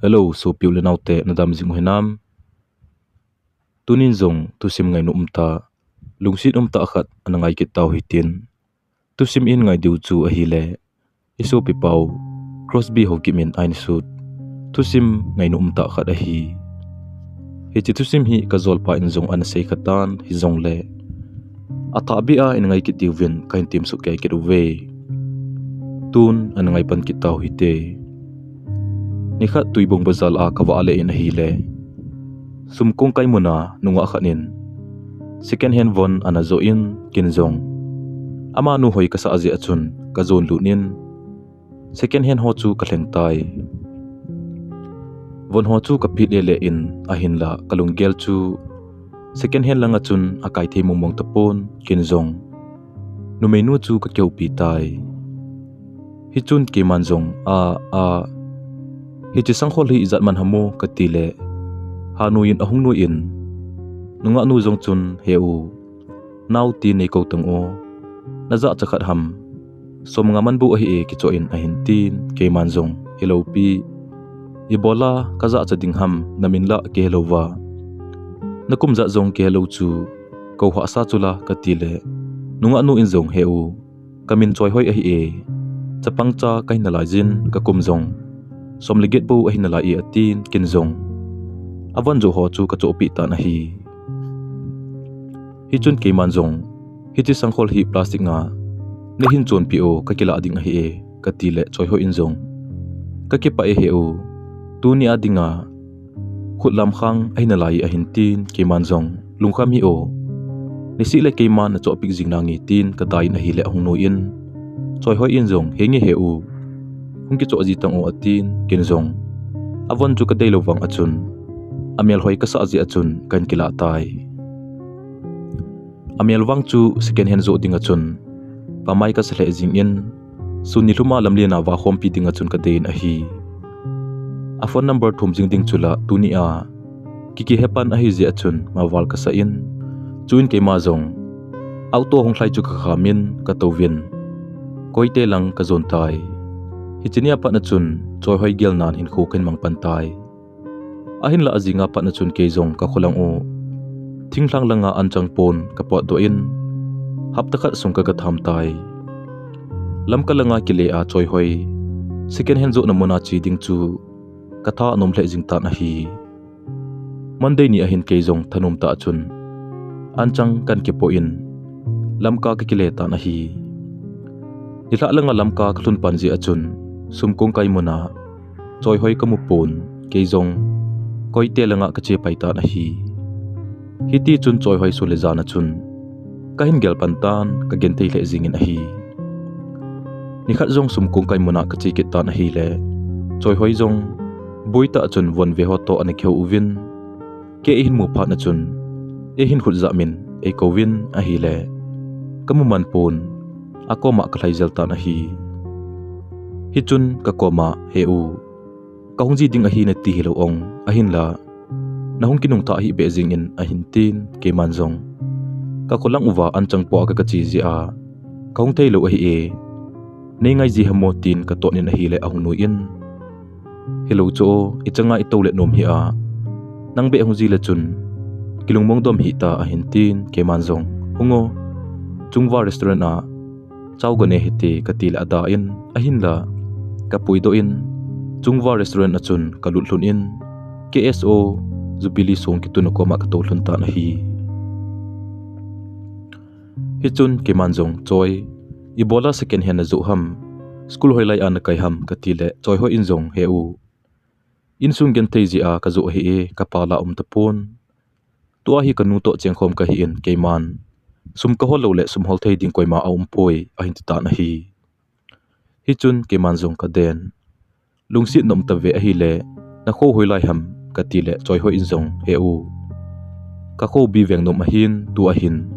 Hello, so piu le naute na dam jing hinam. Tunin zong tusim ngai nu umta. Lungsit umta akhat anangai kit tau hitin. Tusim in ngai diu chu a hi le. Iso pi pau. Crosby ho kimin ain sut. Tusim ngai nu umta akhat a hi. Hi tusim hi ka zol pa in zong an sei khatan hi zong le. Ata bia in ngai kit diu vin kain tim su kai kit uwe. Tun anangai pan kit tau hite. Nikhat tuibong bazal a kawa ale in hi le. Sumkong kay muna nunga khanin. Second hand von anazo in kinzong. Ama nu hoy kasa azi achun kazon lunin. Second hand ho chu kaleng tai. Von ho chu kapit le in ahin la kalunggel chu. Second hand lang achun akai thei mumong tapon kinzong. Numenu chu ka kyau pi tai. Hichun ki manzong Hichi sanghol hi izat man hamo katile. Hanuin ahung nuin. Nunga nu zong chun heu. Nau ti nei ko tang o. Naza chakhat ham. So mga man bu ahi e kichoin ahin tin ke manzong hello pi. Ibola kaza cha ding ham namin la ke hello wa. Nakum za zong ke hello chu. Ko ha sa chula katile. Nunga nu in zong heu. Kamin choi hoi ahi e. Chapang cha kai nalajin ka kum zong. Som ligit bu ahin nalai atin kinzong. Avan jo ho chu ka cho pi ta na hi. Hi chun ke manzong. Hi chi sanghol hi plastic nga. Ni hin chon pi o ka kila ading hi e ka ti le choi ho in zong. Ka ki pa e he o. Tu ni adinga. Khut lam khang ai na lai a hin tin ke manzong. Lungkham hi o. Ni si le ke man na cho pik jing na ngi tin ka dai na hi le hong no in. Choi ho in zong he nge he o. Hung ki cho aji tang o atin kin zong. Avan chu ka dei lo wang achun. Amial hoi ka sa azi achun kan kila tai. Amial wang chu second hand zo ding achun. Pamai ka sale jing in. Su niluma lamli na wa khom pi ding achun ka dein a hi. A phone number thum jing ding chula tu ni a. Kiki hepan a hi zi achun ma wal ka sa in. Chuin ke ma zong. Auto hong thlai chu ka khamin ka to win. Koite lang ka zon tai. Hichinia pa na chun choi hoi gel nan hin khu ken mang pantai. Ahin la azinga pa na chun ke zong ka khulang o. Thingthlang langa anchang pon ka po do in. Hap takhat sung ka gatham tai. Lam ka langa kile a choi hoi. Second hand zo na muna chi ding chu. Katha anom le jing ta na hi. Monday ni ahin ke zong thanum ta chun. Anchang kan ke po in. Lam ka kile ta na hi. Nila langa lam ka klun panji achun. Sumkong kay muna. Choi hoi kamupon. Ke zong. Koite langa kache paita na hi. Hiti chun choi hoi suleza na chun. Kahin gel pantan kagentay le zingin a hi. Nikhat zong sumkong kay muna kache kita na hi le. Choi hoi zong. Buita chun von vehoto anikyo uvin. Ke ihin mo pa na chun. Ihin hudzamin. Eko win a hi le. Kamuman pon. Ako makalay zelta na hi. Hichun kakoma heu. Kahungji ding ahi na ti hiloong ahin la. Nahung kinung ta ahi bezing in ahin tin ke manzong. Kakulang uwa anchang po agakachi zi a. Kahung tay lo ahi e. Nengay zi hamo tin kato nin ahi le ahung nuin. Hilo cho itanga ito le nom hi a. Nang be ahung zi le chun. Kilung mong dom hi ta ahin tin ke manzong. Hungo. Chungwa restaurant a. Chau gane hiti katila adain ahin la. Kapuy doin. Chungwa restaurant na chun kalutlun in. KSO zubili song kitun ako makatulun ta na hi. Hichun kimanzong choi. Ibola second hand na zuham. School hoy lay an kay ham katile choi ho inzong heu. Insung gentay zi a kazu hi e kapala tapon. Tua hi kanuto chengkhom kahiin kay man. Sum kahol le sum hol thay ding koy ma aumpoy ahin tita na hi. Hichun kimanzong kaden. Lungsit nom tave ahi le. Nakho hoy lay ham katile choi ho inzong heu. Kakho biveng nom ahin tu ahin.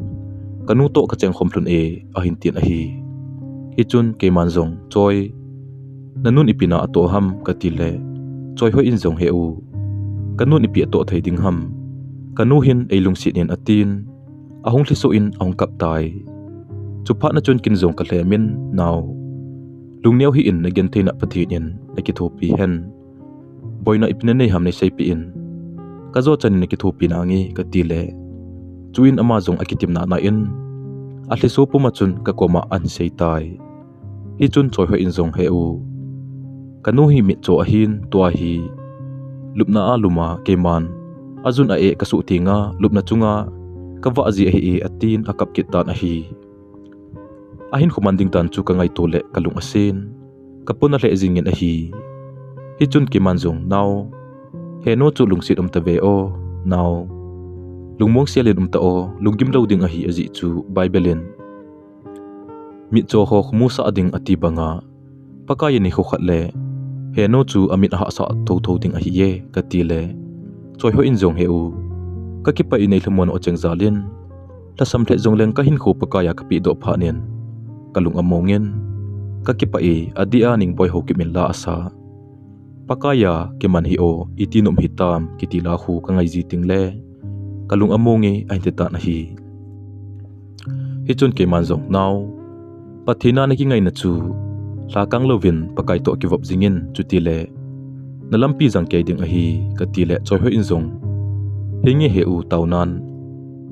Kanuto kachengkhom plun e ahin tin ahi. Hichun kimanzong choi. Nanun ipina ato ham katile. Choi ho inzong heu. Kanun ipi ato thay ding ham. Kanuhin ay lungsit nin atin. Ahong lisuin ahong kaptay. Chupa na chun kinzong kalemin now. Lungniaw hiin na gentay na patinin na kitopi hen. boy na ipinanay ham na say piin. Kazo chanin nakithupi na ngi katile. Chuin amazong akitim na nain. At liso pumachun kakoma an say tay. Hichun choy ho inzong heu. Kanuhi mitso ahin tuahi. Lupna aluma keman. Azun ae kasuti nga lupna chunga. Kava azi ahi atin akap kitan ahi. Ahin kumanding tan chu kangay tole kalung asin. Kapuna le zingin ahi. Hichun kemanzong now. Heno chu lungsit taveo now. Lungmong sialin tao lunggim daw ding ahi azi chu Bibelin. Mitso ho kumusa ading atiba nga. Pagkaya ni kukhatle. Heno chu amit aha sa tau ding ahi ye katile. Choy ho inzong heu. Kakipa inay lumon o cheng zalin. Lasamtle zong leng kahin ko pagkaya kapi do panin. Kalung amongin. Kakipa adia ning boy ho kimin la asa. Pakaya keman hio itinum hitam kitilahu kangay ziting le. Kalung amongi ay tita na hi. Hichun keman zong now. Patina nakingay na chu. Lakang lovin pakay to kivap zingin chutile. Nalampi zang kay ding ahi katile choy ho inzong. Hingi heu taunan.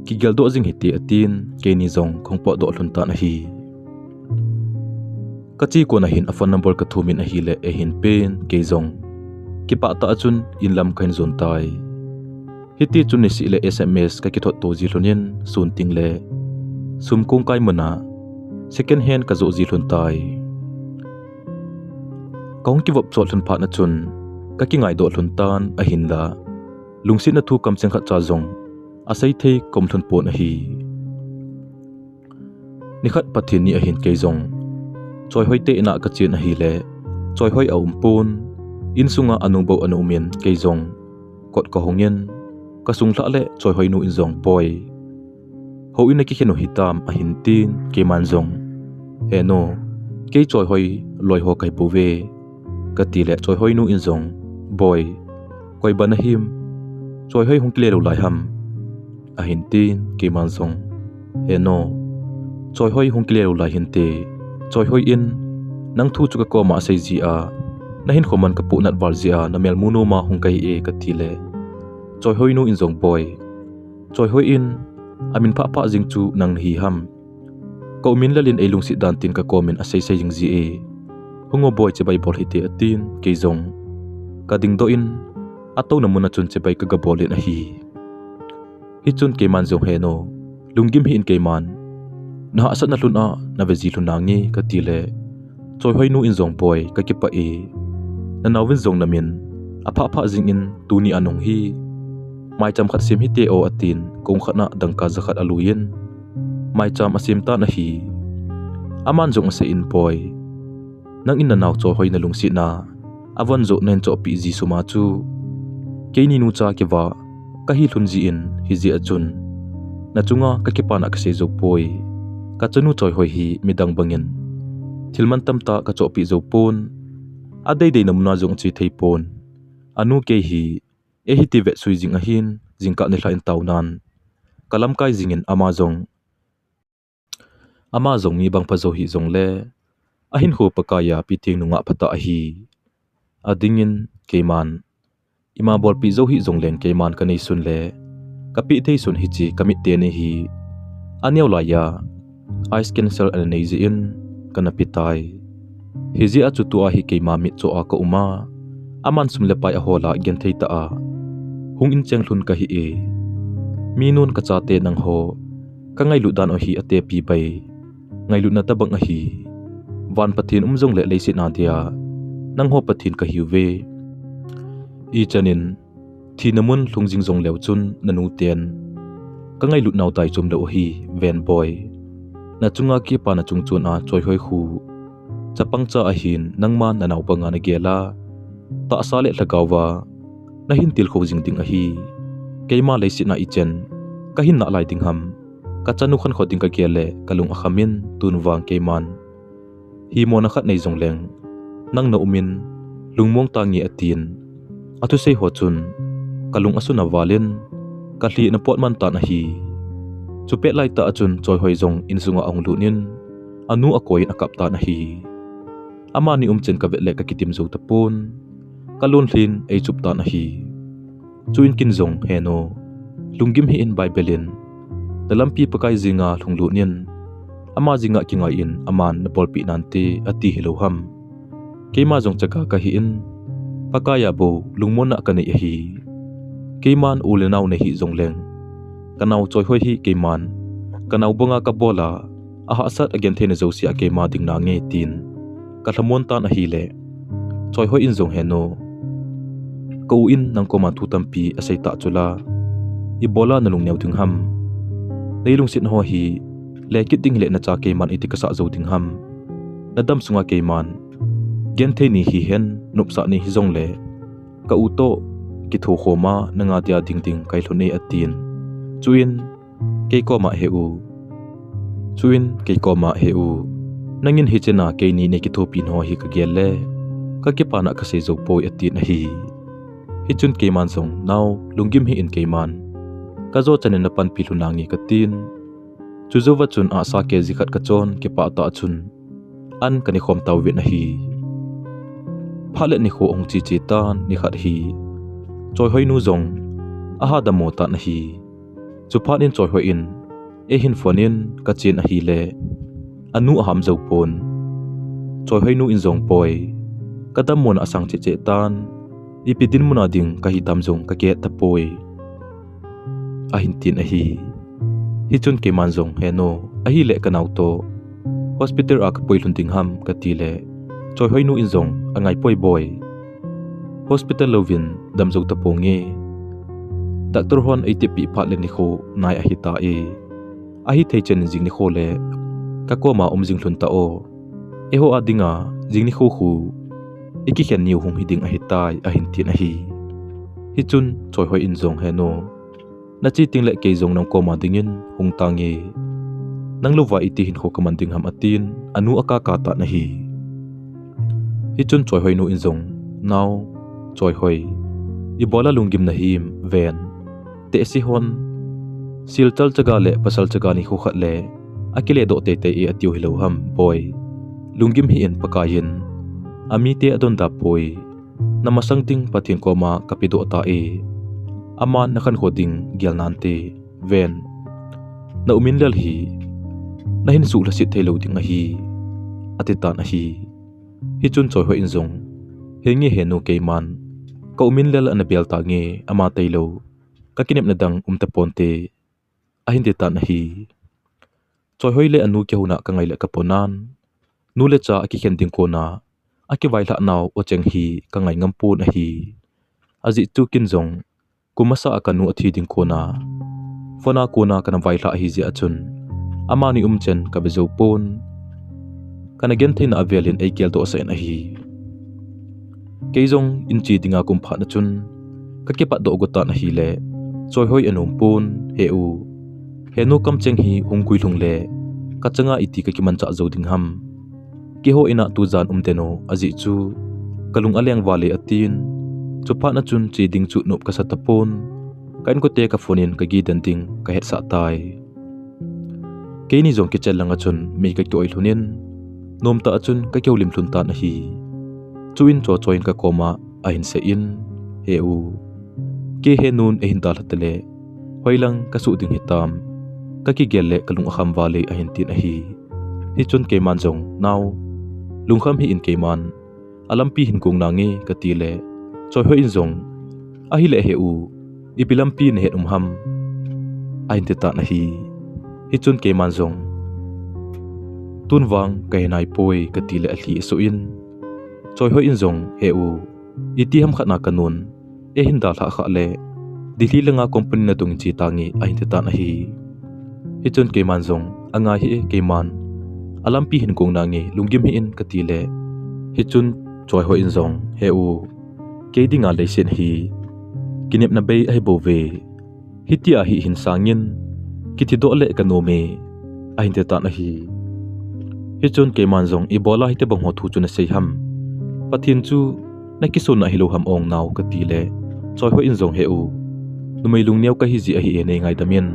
Kigal do zing hiti atin kay ni zong kung po do lunta na hi. Kachi ko na hin afan number katumin ahile hin pen kay zong. Kipa ta achun inlam kain zon tay. Hiti chun ni sile SMS kakitot to zilunin sunting le. Sumkung kay muna. Second hand kazo zilun tay. Kaung kivap chot lun pa na chun. Kakingay do luntan ahin la. Lungsit na tu kam sengkat chazong. Asay te komlun po na hi. Nikat patin ni ahin kay zong. Choy hoy te ina kachin ahile. Choy hoy aumpun. Insu nga anong baw anumin kay zong. Kot kahongin. Kasungla le choy hoy nu inzong boy. Ho ina kikino hitam ahintin kay manzong. Heno. Kay choy hoy loy ho kay puwe. Katile choy hoy nu inzong boy. Koy banahim. Choy hoy hong kilero layham. Ahintin kay manzong. Heno. Choy hoy hong kilero layhinte. Choy hoy in. Nang tu chuka ko ma asay zia. Nahin ko man kapunat val zia na melmuno ma hong kay katile. Choy hoy nu inzong boy. Choy hoy in. Amin pa zing chu nang nahiham. Kaumin lalin ay lungsit dantin ka komen asay saying zia. Hungo boy cebay bol hiti atin kay zong. Kading doin. Ataw na muna chun cebay kagabolin ahi. Hichun kay man zong heno. Lunggim hiin kay man. Nahaasat na luna na vezilun nangi katile. Choy hoy nu inzong boy kakipa Nanawin zong namin. Apa zing in tuni anong hi. May cham khat sim hiti o atin kung khat na dangka zakat aluyin. May cham asim ta na hi. Aman zong asa in boy. Nang inanaw choy hoy nalungsi na. Avan zo nen cho pizi sumachu. Kay ninucha kiva. Kahilun ziin hizi achun. Nachunga kakipa na kasi zo boy. Kachanu choy hoy hi midang bangin. Tilman tamta kacho pi zo pon. Aday day namuna zong chi pon. Anu kay hi. Hiti vet sui zing ahin. Zingka nila in taunan. Kalamkay zingin amazong. Amazong ni bang pazo hi zong le. Ahin ho pagkaya piting nunga pata ahi. Adingin kay man. Imabol pi zo hi zong leng kay man kanay sun le. Kapi tay sun hichi kamit tene hi. Anyaw laya. Ice cancel ananaziin kanapitay. Hizi at tutua hi kay mamit so ako uma. Aman sumlepay ahola gentay taa. Hung incheng lun kahi Minun katsate nang ho. Kangay ludan o hi ate pibay. Ngay lut na tabang ahi. Van patin umzong le laysit nadia. Nang ho patin kahiuwe. Ichanin. Tinamun lungjing zong lew chun nanutien. Kangay lut naw tay chum le ohi van boy. Nachunga ki pa na chungchun a choy hoy hu. Chapang cha ahin nang man nanaw pa nga nagela. Ta asale lagawa. Nahintil ko jing ding ahi. Kay malay sit na ichen. Kahin na alay ding ham. Kachanukan ko ding kagele kalung akamin tunwang kay man. Himo na kat na izong leng. Nang naumin. Lungmong tangi atin. Ato say hochun. Kalung aso na valin. Kali na pot man ta nahi. Chupet lay ta achun choy hoy zong insunga ang lunin. Anu akoy akap ta nahi. Ama ni chen kavetle kakitim zo tapon. kalun hlin ei chup ta na hi chuin kin zong heno lungim hi in Biblein dalampi pakai zinga lunglu nin ama zinga kingai in aman na polpi nante ati hiloham keima zong chaka ka hi in pakaya bo lungmona ka nei hi keiman ulenau ne hi zongleng kanau choi hoi hi keiman kanau bonga ka bola aha sat again thene zosia keima ding na nge tin kathamon tan a hi le choi hoi in zong heno ko in nang koma thu tampi asai ta chula I bola na lungneu ting ham neilung sit ho hi lekit ding le na cha keiman itikasa zo ting ham nadam sunga keiman gen the ni hi hen nupsa ni hi zong le ka uto ki tho khoma nanga dia ding ding kai hlone atin chuin ke koma he u chuin ke koma he u nangin hi chena ke ni ne ki tho pin ho hi ka gelle ka ke pana ka se zo poi atin hi hi chun keiman song now lungim hi in keiman ka zo chanen na pan pilu nangi ka tin chu zo wa chun a sa ke zikhat ka chon ke pa ta chun an kani khom taw ve na hi phale ni kho ong chi chi tan ni khat hi choi hoi nu zong aha da mo ta na hi chu phan in choi hoi in e hin fonin ka chen a hi le anu aham zo pon choi hoi nu in zong poi kadam mon asang che che tan ipidin muna ding ka hi tam zong ka ke ta poi a hin tin a hi hi chun ke man zong heno a hi le kanau to hospital ak poilun ting ham ka ti le choi hoi nu in zong angai poi boy hospital lovin dam zo ta ponge doctor hon ai te pi phat le ni kho nai a hi ta a hi thei chen jing ni kho le ka ko ma jing hlun ta o e ho adinga jing ni kho khu iki khen niu hum hiding a hi tai a hin tin a hi hi chun choi hoi in zong heno na chi ting le ke zong nang ko ma dingin hung tangi nang luwa iti hin kho kaman ding ham atin anu aka ka ta na hi hi chun choi hoi nu in zong now choi hoi I bola lungim na him ven te si hon siltal chaga le pasal chaga ni khu khat le akile do te te e atiu hilo ham boy lungim hi in pakayin ami te adon da poi namasang ting pathin koma kapido ta e aman nakhan khoding gyalnan te ven na umin lal hi na hin su la sit thelo ding a hi atita na hi hi chun choi hoi in zong hengi henu keiman ka umin lal an bel ta nge ama tailo ka kinep na dang umta ponte a hin de ta na hi choi hoi le anu ke huna ka ngai le ka ponan nu le cha aki khen ding ko na aki vai la naw o cheng hi ka ngai ngam pu na hi aji tu kin zong kumasa akanu athi ding ko na fona ko na kana vai la hi ji achun ama ni chen ka bezo pon kana gen thein avelin ei kel to sa en a hi keizong inchi dinga kum pha na chun ka ke pa do gota na hi le choi hoi anum pun he u henu kam cheng hi hungkui lung le ka changa iti ka kiman cha zo ding ham ki ho ina tu zan teno aji chu kalung aleng wale atin chu pha na chun chi ding chu nop ka sa tapon kain ko te ka phonin ka gi dan ding ka het sa tai ke ni zong ki chel langa chun mi ka ki oi thunin nom ta achun ka keu lim thun ta na hi chuin cho choin ka koma a hin se in he u ke he nun e hin dal hatale hoilang ka su ding hitam ka ki gelle kalung akham wale a hin tin a hi chun ke man jong now lungkham hi in ke man alampi hin kung nangi ka ti le choi hoi in zong a hi le he u ipilampi ne het ham a hin ta na hi chun ke man zong tunwang ka hinai poi ka ti le a hli so in choi hoi in zong he u iti ham khatna kanun e hin da tha kha le dili langa company na tung chi tangi a hin ta na hi chun ke man zong anga hi ke man alampi hin kong nangi lungim hi in ka ti le chun choi hoi in zong he u ke dinga le sen hi kinep na bei ai bo ve hitia hi hin sangin kiti do le kanome a hin ta na hi chun ke man zong I bola hi te bang ho thu chu na sei ham pathin chu na kisun na hilo ham ong naw ka ti le choi hoi in zong he u numei lung neu ka hi ji a hi e nei ngai damin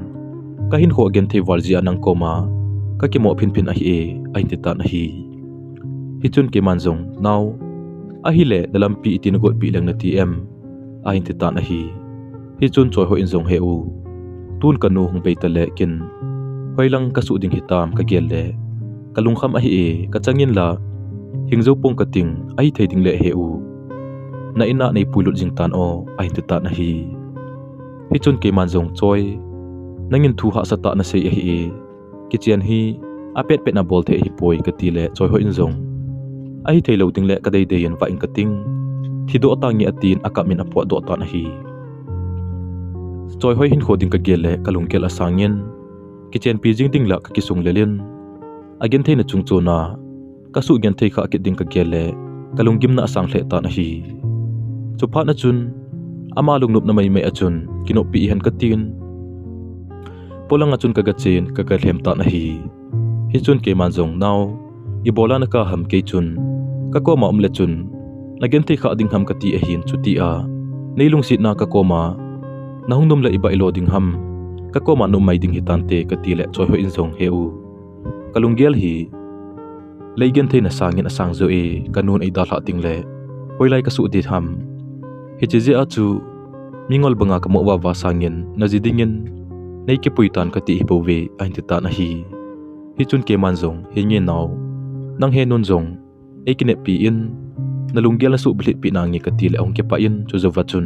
ka hin ho again the warji anang koma ka ki mo phin phin a hi e ai te ta na hi chun ke man zong now Ahile dalam pi itinagot bilang na TM ahin titan ahi hi chun choi ho inzong heu tun kanu hung beitale kin hoilang kasuding hitam kagelle kalungkham ahi e kachangin la hingzo pong kating ahi theiding le heu na ina nei pulut jing tan o ahin titan ahi hi chun ke manzong choi nangin thu ha sata na sei ahi e kichian hi apet pet na bol the hi poi katile choi ho inzong ahi theilo ting le kadai dein va ing kating thido atangi atin akamin apo do tan ahi choi hoi hin khoding ka gele kalungkel asangin kichen pijing ding la ka kisung lelin again theina chungchona kasu gen thei kha kiding ka gele kalunggim na asang hle tan ahi chupa na chun ama lungnup na mai achun kino pi han katin polang achun kagachin kagalhem tan ahi hi chun ke manjong naw ibola na ka ham ke chun kakoma umle chun nagen thei kha ding ham kati ahin chuti a neilung sit na kakoma nahungnom la iba iloding ham kakoma no mai ding hitante katile choi ho inzong heu kalunggel hi leigen theina sangin asang zo e kanun ai dalha tingle hoilai kasu dit ham hichije achu mingol banga kamo wa sangin najidingin nei ke puitan kati hibowe ain titan ahi hichun ke manzong hinge naw nang he nun zong e kine pi in nalunggel na su blit pi nangi katile ong ke pa in chuzawachun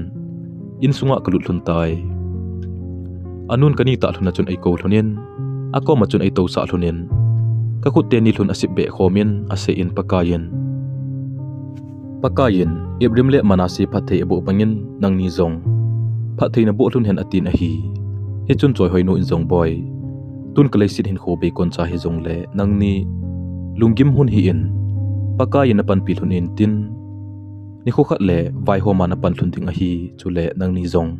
in sunga kalut luntai anun kanita hluna chun ai ko hlunin ako machun ai to sa hlunin kakut te ni hlun asip be khomin ase in pakayin ibrimle manasi phathei abo pangin nang ni zong phathei na bo hlun hen atin ahi he chun choi hoi no in zong boy tun kalai sit hin khobe kon cha hi zong le nang ni lunggim hun hi in pakayin na pan pi hlun in tin ni kho khat le vai ho man pan hlun ding ahi chule nang ni zong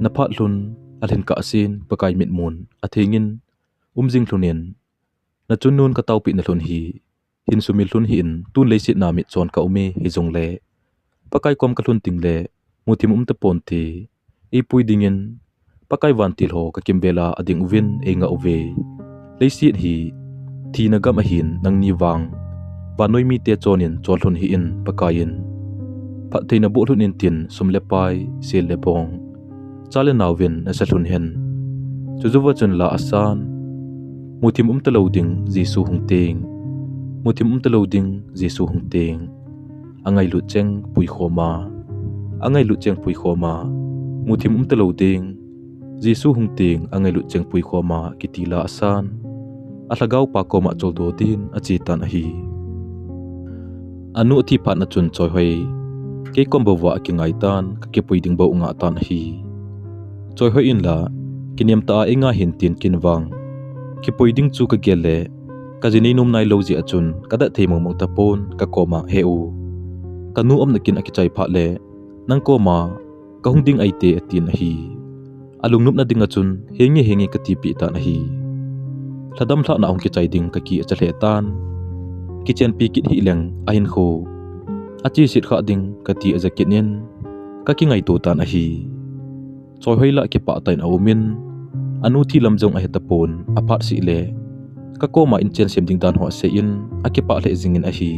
na phat hlun alhin ka asin pakai mit mun athengin umjing hlunin na chun nun ka taupi na hlun hi hin sumil hlun hi in tun leisit na mit chon ka ume hi zong le pakai kom ka hlun ting le muthim te pon ti e pui dingin pakai van til ho ka kimbela ading win e nga uve leisit hi thi na gam ahin nang ni wang banoi mi te chonin chol hlun hi in pakayin pha theina bo hlun in tin sumle pai sel le bong chale nawin na sa hlun hen chuzuwa chun la asan muthim taloding jisu hungteng muthim taloding jisu hungteng angai lu cheng pui khoma muthim taloding jisu hungteng angai lu cheng pui khoma kitila asan ahlagaw pa koma choldo din achitan ahi anu thi phat na chun choi hoi ke kombowa kingai tan ka ke puiding bo nga tan ahi choi hoi in la kiniam ta enga hin tin kinwang ki puiding chu ka gele ka jinei num nai loji achun kada theimo mong tapon ka koma heu kanu om nakin akichai pha le nang koma ka hungding aite atin ahi alungnup na ding achun henge ka tipi ta nahi thadam thla na ong ki chai ding ka ki achle tan kichen pi kit hi leng ahin kho achi sit kha ding ka ti ajakit nin ka ki ngai to tan ahi choi hoila ki pa tain awmin anu thi lamjong a hetapon aphat si le ka koma in chen sem ding dan ho se in akipa le jingin ahi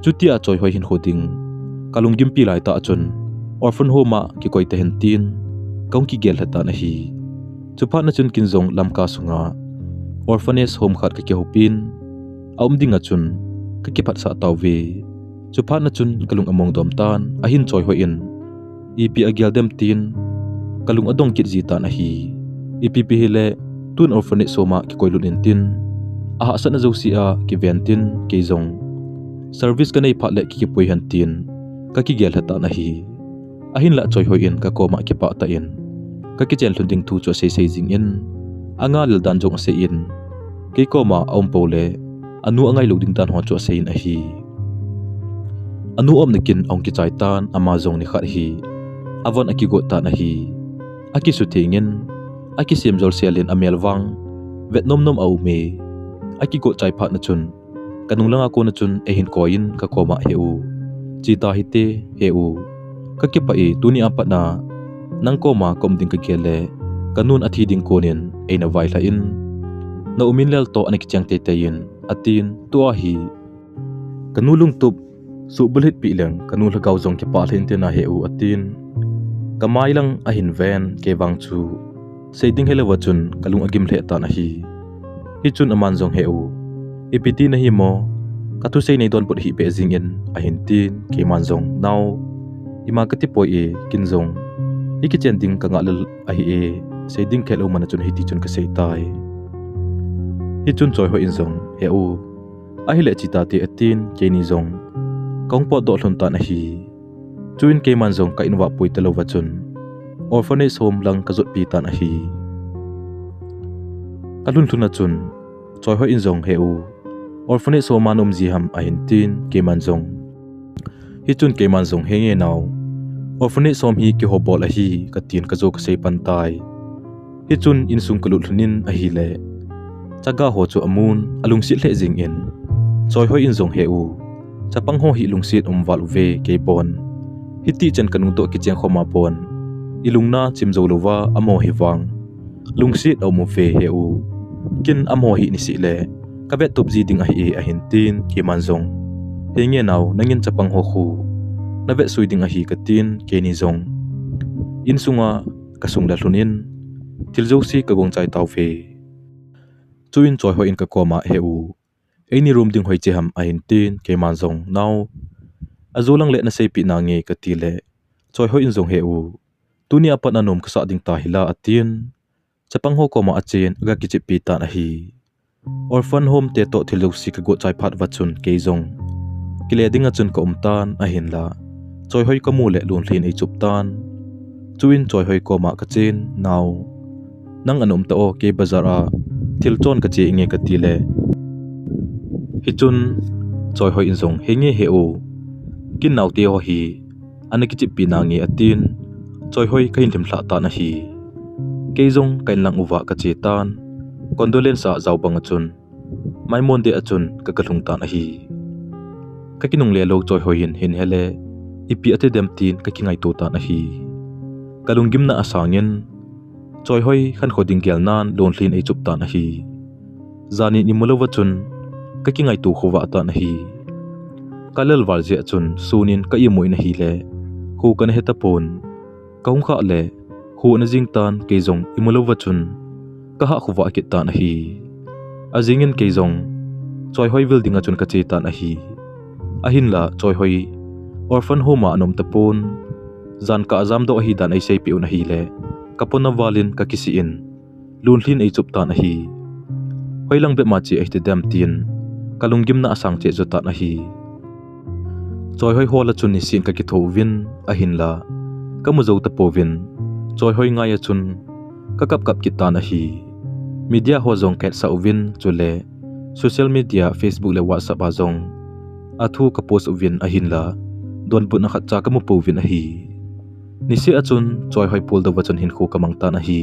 chutia choi hoi hin khoding kalunggim pi lai ta achun orphan homa ki koi te hen tin kong ki gel hata nahi chupa na chun kinjong lamka sunga orphanage home khat ka ki hopin aumding achun ka ki phat sa tawwe chupa na chun kalung among dom tan ahin choi hoi in ipi agyal dem tin kalung adong kit ji tan ahi ipi pi hele tun orphanage soma ki koilun tin aha sana josi a ki ventin ke zong service kanai phat le ki poi han tin ka ki gel hata nahi ahin la choi hoi in ka koma ki pa ta in ka ki chen hlunding thu cho se jing in anga lel dan jong se in ke koma aum pole anu angai loading dan ho cho se in ahi anu om nikin ong ki chai tan amazon ni khat hi avon aki go ta nahi aki su thengin aki simjol selin amelwang vetnom nom au me aki go chai phat na chun kanung langa ko na chun ehin koin ka koma heu chita hite heu ka ki pa e tuni apat na nang koma kom ding ka gele kanun athi ding konin eina vai la in na umin lel to anik chang te tayin atin to hi kanulung tup Subulit pilang kanu lagaw zong ke palhin te na heu atin kamai lang ahin ven ke wang chu seiding hela wachun kalung agim le ta na hi chun aman zong heu ipiti na hi mo katu sei nei don put hi pe jing in ahin tin ke man zong nau ima kati poi e kin zong iki chen ding ka ngalal ahi e seiding khelo man chun hi ti chun ka sei tai hi chun choi ho in zong heu ahi le chita ti atin ke ni zong kong po do hlon ta na hi chuin ke man zong ka inwa pui telo wachun orphanage home lang ka zot pi ta na hi kalun thuna chun choi ho in zong heu orphanage home manum ji ham a hin tin ke man zong hi chun ke man zong henge naw orphanage home hi ke hobol a hi ka tin ka zo ka sei pan tai hi chun in sung kalut hlunin a hi le chaga ho chu amun alung si hle jing in choi ho in zong heu chapang ho hi lungsit umwal ve ke pon hiti chen kanung to kicheng khoma pon ilungna chimzo lova amo hi wang lungsit omu ve heu kin amo hi ni si le kabet top ji ding a hi a hin tin ki manzong henge naw nangin chapang ho khu navet suiding a hi ka tin ke ni zong in sunga kasung la hlunin tilzo si ka gong chai taw ve chuin choi ho in ka koma heu any room ding hoi che ham a hin tin ke man zong naw azulang le na sei pi na nge ka ti le choi ho in zong heu tunia pat na nom ka sa ding ta hila atin chapang ho koma achen aga ki chi pi ta na hi orphan home te to thilo si ka go chai phat wachun ke zong kile ding a chun ka umtan a hin la choi hoi ka mu le lun thlin ei chup tan chuin choi hoi koma ka chen naw nang anom ta o ke bazar a thil chon ka che nge ka ti le hi chun choi hoi in zong henge heu kin naw te ho hi anaki chi pi na nge atin choi hoi ka hin thim thla ta na hi ke zong kain lang uwa ka che tan condolence a zaw bang chun mai mon de achun ka kalung ta na hi ka kinung le lo choi hoi hin hele ipi ate dem tin ka kingai to ta na hi kalung gim na asangin choi hoi khan khoding gel nan lon thlin ei chup ta na hi zani ni mulo wachun ka kingai tu khuwa ta na hi kalal warje chun sunin ka imoi na hi le hu kan heta pon kaung kha le hu na jing tan ke zong imulo wachun ka ha khuwa ki ta na hi azingin ke zong choi hoi building a chun ka che ta na hi ahin la choi hoi orphan home anom ta pon zan ka azam do hi dan ai sei pi na hi le kapon na walin ka kisi in lun thlin ei chup ta na hi hoilang be ma chi ai te dam tin kalunggim na asang che zo ta na hi choi hoi hola chun ni sin ka ki tho win a hin la kamu zo ta po win choi hoi ngai a chun ka kap kap ki ta na hi media ho zong ket sa win chule social media facebook le whatsapp a zong athu ka post win a hin la don bu na khat cha kamu po win a hi ni se a chun choi hoi pul da wachon hin khu kamang ta na hi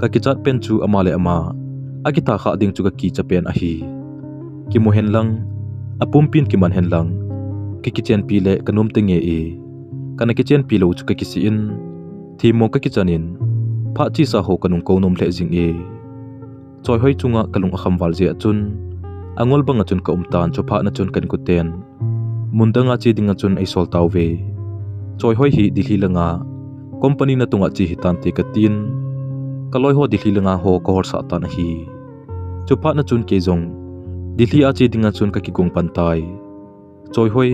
ka ki chat pen chu ama le ama agita kha ding chu ka ki cha pen a hi ki mo hen lang apum pin ki man hen lang ki chen pi le kanum te nge e kana ki chen pi lo chu ka ki si in thi mo ka ki chanin pha chi sa ho kanung ko nom le jing e choi hoi chunga kalung akham wal je achun angol banga chun ka umtan chu pha na chun kan ku ten mundanga chi dinga chun ai sol taw ve choi hoi hi dilhi langa company na tunga chi hitan te ka tin kaloi ho dilhi langa ho ko hor sa ta na hi chu pha na chun ke zong dilhi a chi dinga chun ka ki kung pantai choi hoi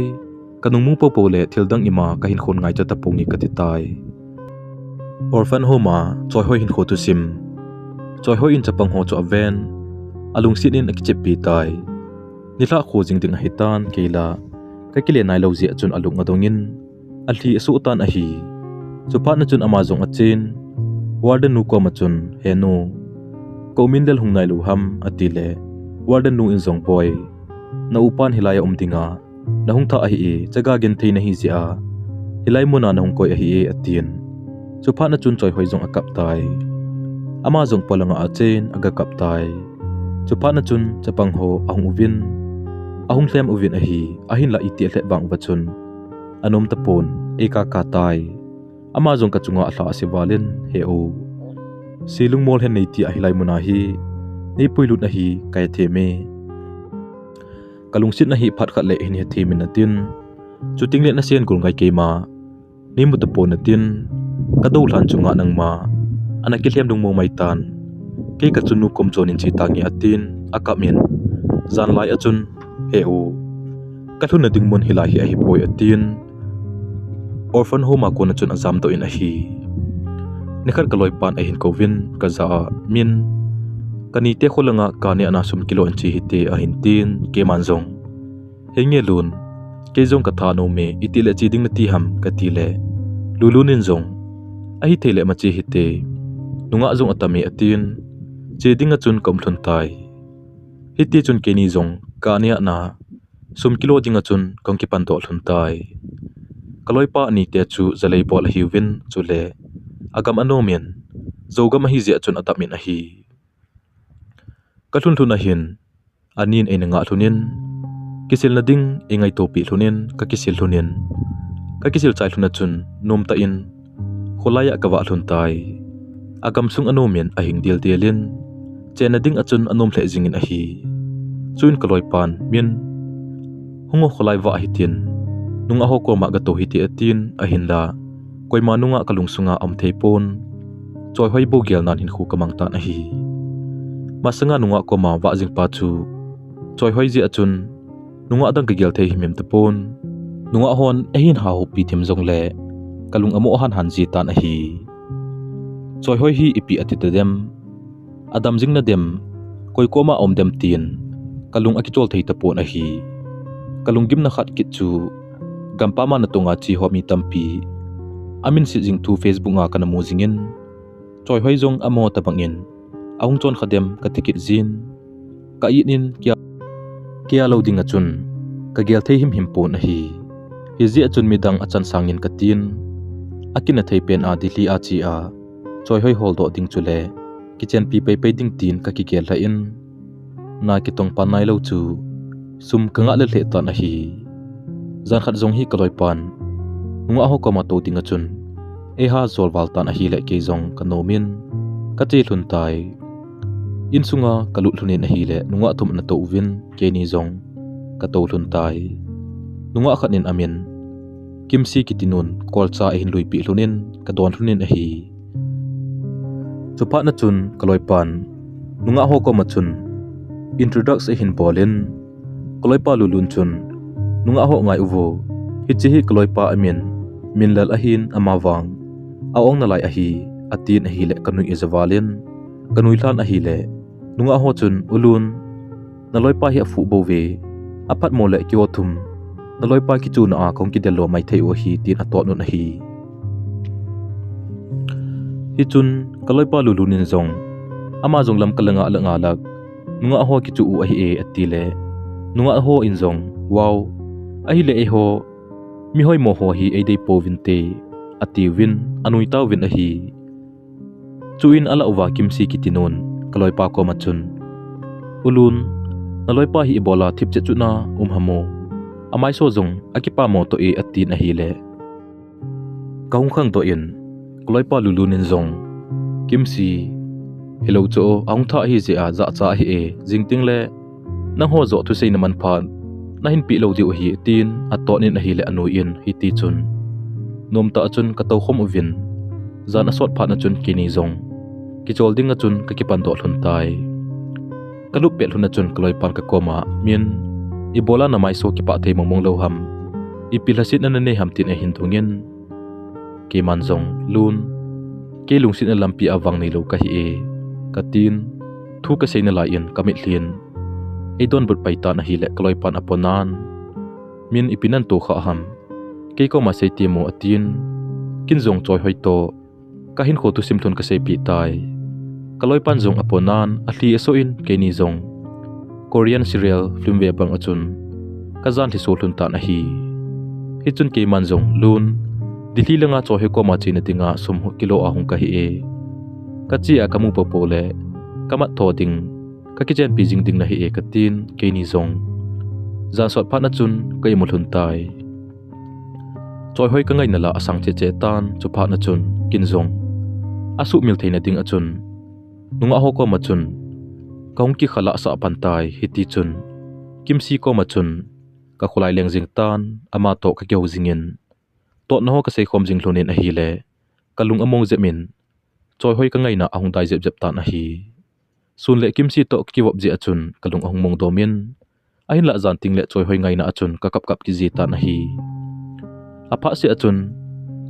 kanung mu po po le thildang ima ka hin khon ngai cha ta pong ni ka ti tai orphan home choi hoi hin kho tu sim choi hoi in chapang ho chu aven alung sin in akiche pi tai nila kho jing ding hitan keila ka kile nai lo ji achun alung adongin alhi su tan a hi chupa na chun amazong achin warden nu ko ma chun henu komin del hungnai lu ham atile warden nu in zong boy na upan hilaya umdinga na hung tha a hi e chaga gen thei na hi zia hilai mona na hung koi a hi e atin chupa na chun choi hoi zong akap tai ama zong polanga achen aga kap tai chupa na chun chapang ho ahung uvin ahung hlem uvin a hi ahin la iti hle bang wachun anom tapon eka ka tai ama zong ka chunga hla asiwalin he o silung mol hen nei ti a hilai mona hi nei puilut na hi kai the me kalungsit na hi phat khat le hin he themin natin chuting le na sian kul ngai keima ni mu tapo natin kadol han chunga nang ma anakilhem dung mo mai tan ke ka chunu kom chonin chi tangi atin akamin zan lai achun heu kathun na ding mon hilai hi a hi poi atin orphan home a kona chun azam to in a hi nikhat kaloi pan a hin kovin kaza min kani te kholanga kani ana sum kilo an chi hite a hin tin ke manjong henge lun ke jong ka tha no me itile chi ding na ti ham ka ti le lulunin jong a hi thele ma chi hite nunga jong atami atin che ding a chun kom thun tai hiti chun ke ni jong kani ana sum kilo ding a chun kong ki pan to thun tai kaloi pa ni te chu zalei bol hiwin chule agam anomen zogam hi zia chun atamin a hi kathun thun a hin anin enanga thunin kisil na ding engai topi thunin ka kisil thunin ka kisil chai thuna chun nom ta in kholaya kawa thun tai agam sung anomen a hing dil delin chena ding achun anom hle jingin a hi chuin kaloi pan min hungo kholai wa hitin nunga ho ko ma ga to hiti atin a hin la koima nunga kalungsunga am theipon choi hoi bo gel nan hin khu kamang ta na hi masanga nunga ko ma wa jing pa chu choi hoi ji achun nunga dang ka gel thei himem tapon nunga hon a hin ha ho pi them jong le kalung amo han han ji tan a hi choi hoi hi ipi atita dem adam jing na dem koi ko ma om dem tin kalung akichol thei tapon a hi kalung gim na khat kit chu gampa ma na tonga chi ho mi tampi amin si jing tu facebook nga kana mu jingin choi hoi jong amo tapangin aung chon khadem ka tikit zin ka inin kya loading achun ka gel thei him pon a hi ji achun midang achan sangin katin akina thei pen a dili a chi a choi hoi hol do ding chule kitchen pi pe pe ding tin ka ki gel la in na ki tong panai lo chu sum kanga le hle tan a hi zan khat jong hi kaloi pan nunga ho ko ma to ding achun e ha zol wal tan a hi le ke jong kanomin ka che hlun tai in sunga kalu thunin a hi le nunga thum na to win ke ni jong ka to hlun tai nunga khanin amin kimsi kitinun kolcha a hin lui pi hlunin ka don hlunin a hi chupa na chun kaloi pan nunga ho ko ma chun introduce a hin bolin kaloi pa lulun chun nunga ho ngai uvo hichi hi kaloi pa amin minlal a hin amawang aong na lai a hi atin a hi le kanui ezawalin kanui hlan a hi le nunga ho chun ulun naloi pa hi afu bo ve apat mo le kyo thum naloi pa ki chu na a kong ki delo mai thei o hi tin atot nun a hi hi chun kaloi pa lulunin zong ama zong lam kalanga langa lak nunga ho ki chu u a hi e atile nunga ho in zong wow a hi le e ho mi hoi mo ho hi e dei po vin te ati win anui taw win a hi chuin ala uwa kimsi kitinon kaloi pa ko machun ulun naloi pa hi bola thip che chuna hamo amai so jong akipa mo to e atin a hi le kaung khang to in kaloi pa lulunin zong kimsi hello cho aung tha hi je a za cha hi e jingting le nang ho zo thu sei naman phan na hin pi lo di o hi tin aton a hi le anu in hi ti chun nom ta chun ka to khom uvin zan asot pha na chun kini zong ki chol ding a chun ka ki pan do hlun tai kalu pe hlun a chun kaloi pan ka koma min ibola na mai so ki pa thei mong lo ham ipilasit na ne ham tin a hin thungin ke man zong lun ke lungsin a lampi awang nei lo ka hi e katin thu ka sei na la in kamit hlin e don but pai ta na hi le kaloi pan aponan min ipinan to kha ham ke ko ma sei ti mo atin kin zong choi hoi to ka hin kho tu sim thun ka sei pi tai kaloi pan zong aponan a hli so in ke ni zong Korean serial film ve bang achun kazan thi so thun ta na hi hi chun ke man zong lun dili langa cho he ko ma china tinga sum kilo ahung ka hi e ka chi a kamu po pole kamat tho ding ka kichen pi jing ding na hi e katin ke ni zong za sot pha na chun kai mu thun tai choi hoi ka ngai na la asang che che tan chu pha na chun kin zong asu mil theina ding achun nunga ho ko ma chun kaung ki khala sa pan tai hi ti chun kimsi ko machun ka khulai leng jing tan ama to ka keu jingin to no ka sei khom jing hlonin a hi le kalung among zemin choi hoi ka ngai na ahung dai jep tan a hi sun le kimsi to ki wop ji achun kalung ahung mong domin ahin la zan ting le choi hoi ngai na achun ka kap ki ji tan a hi apha se achun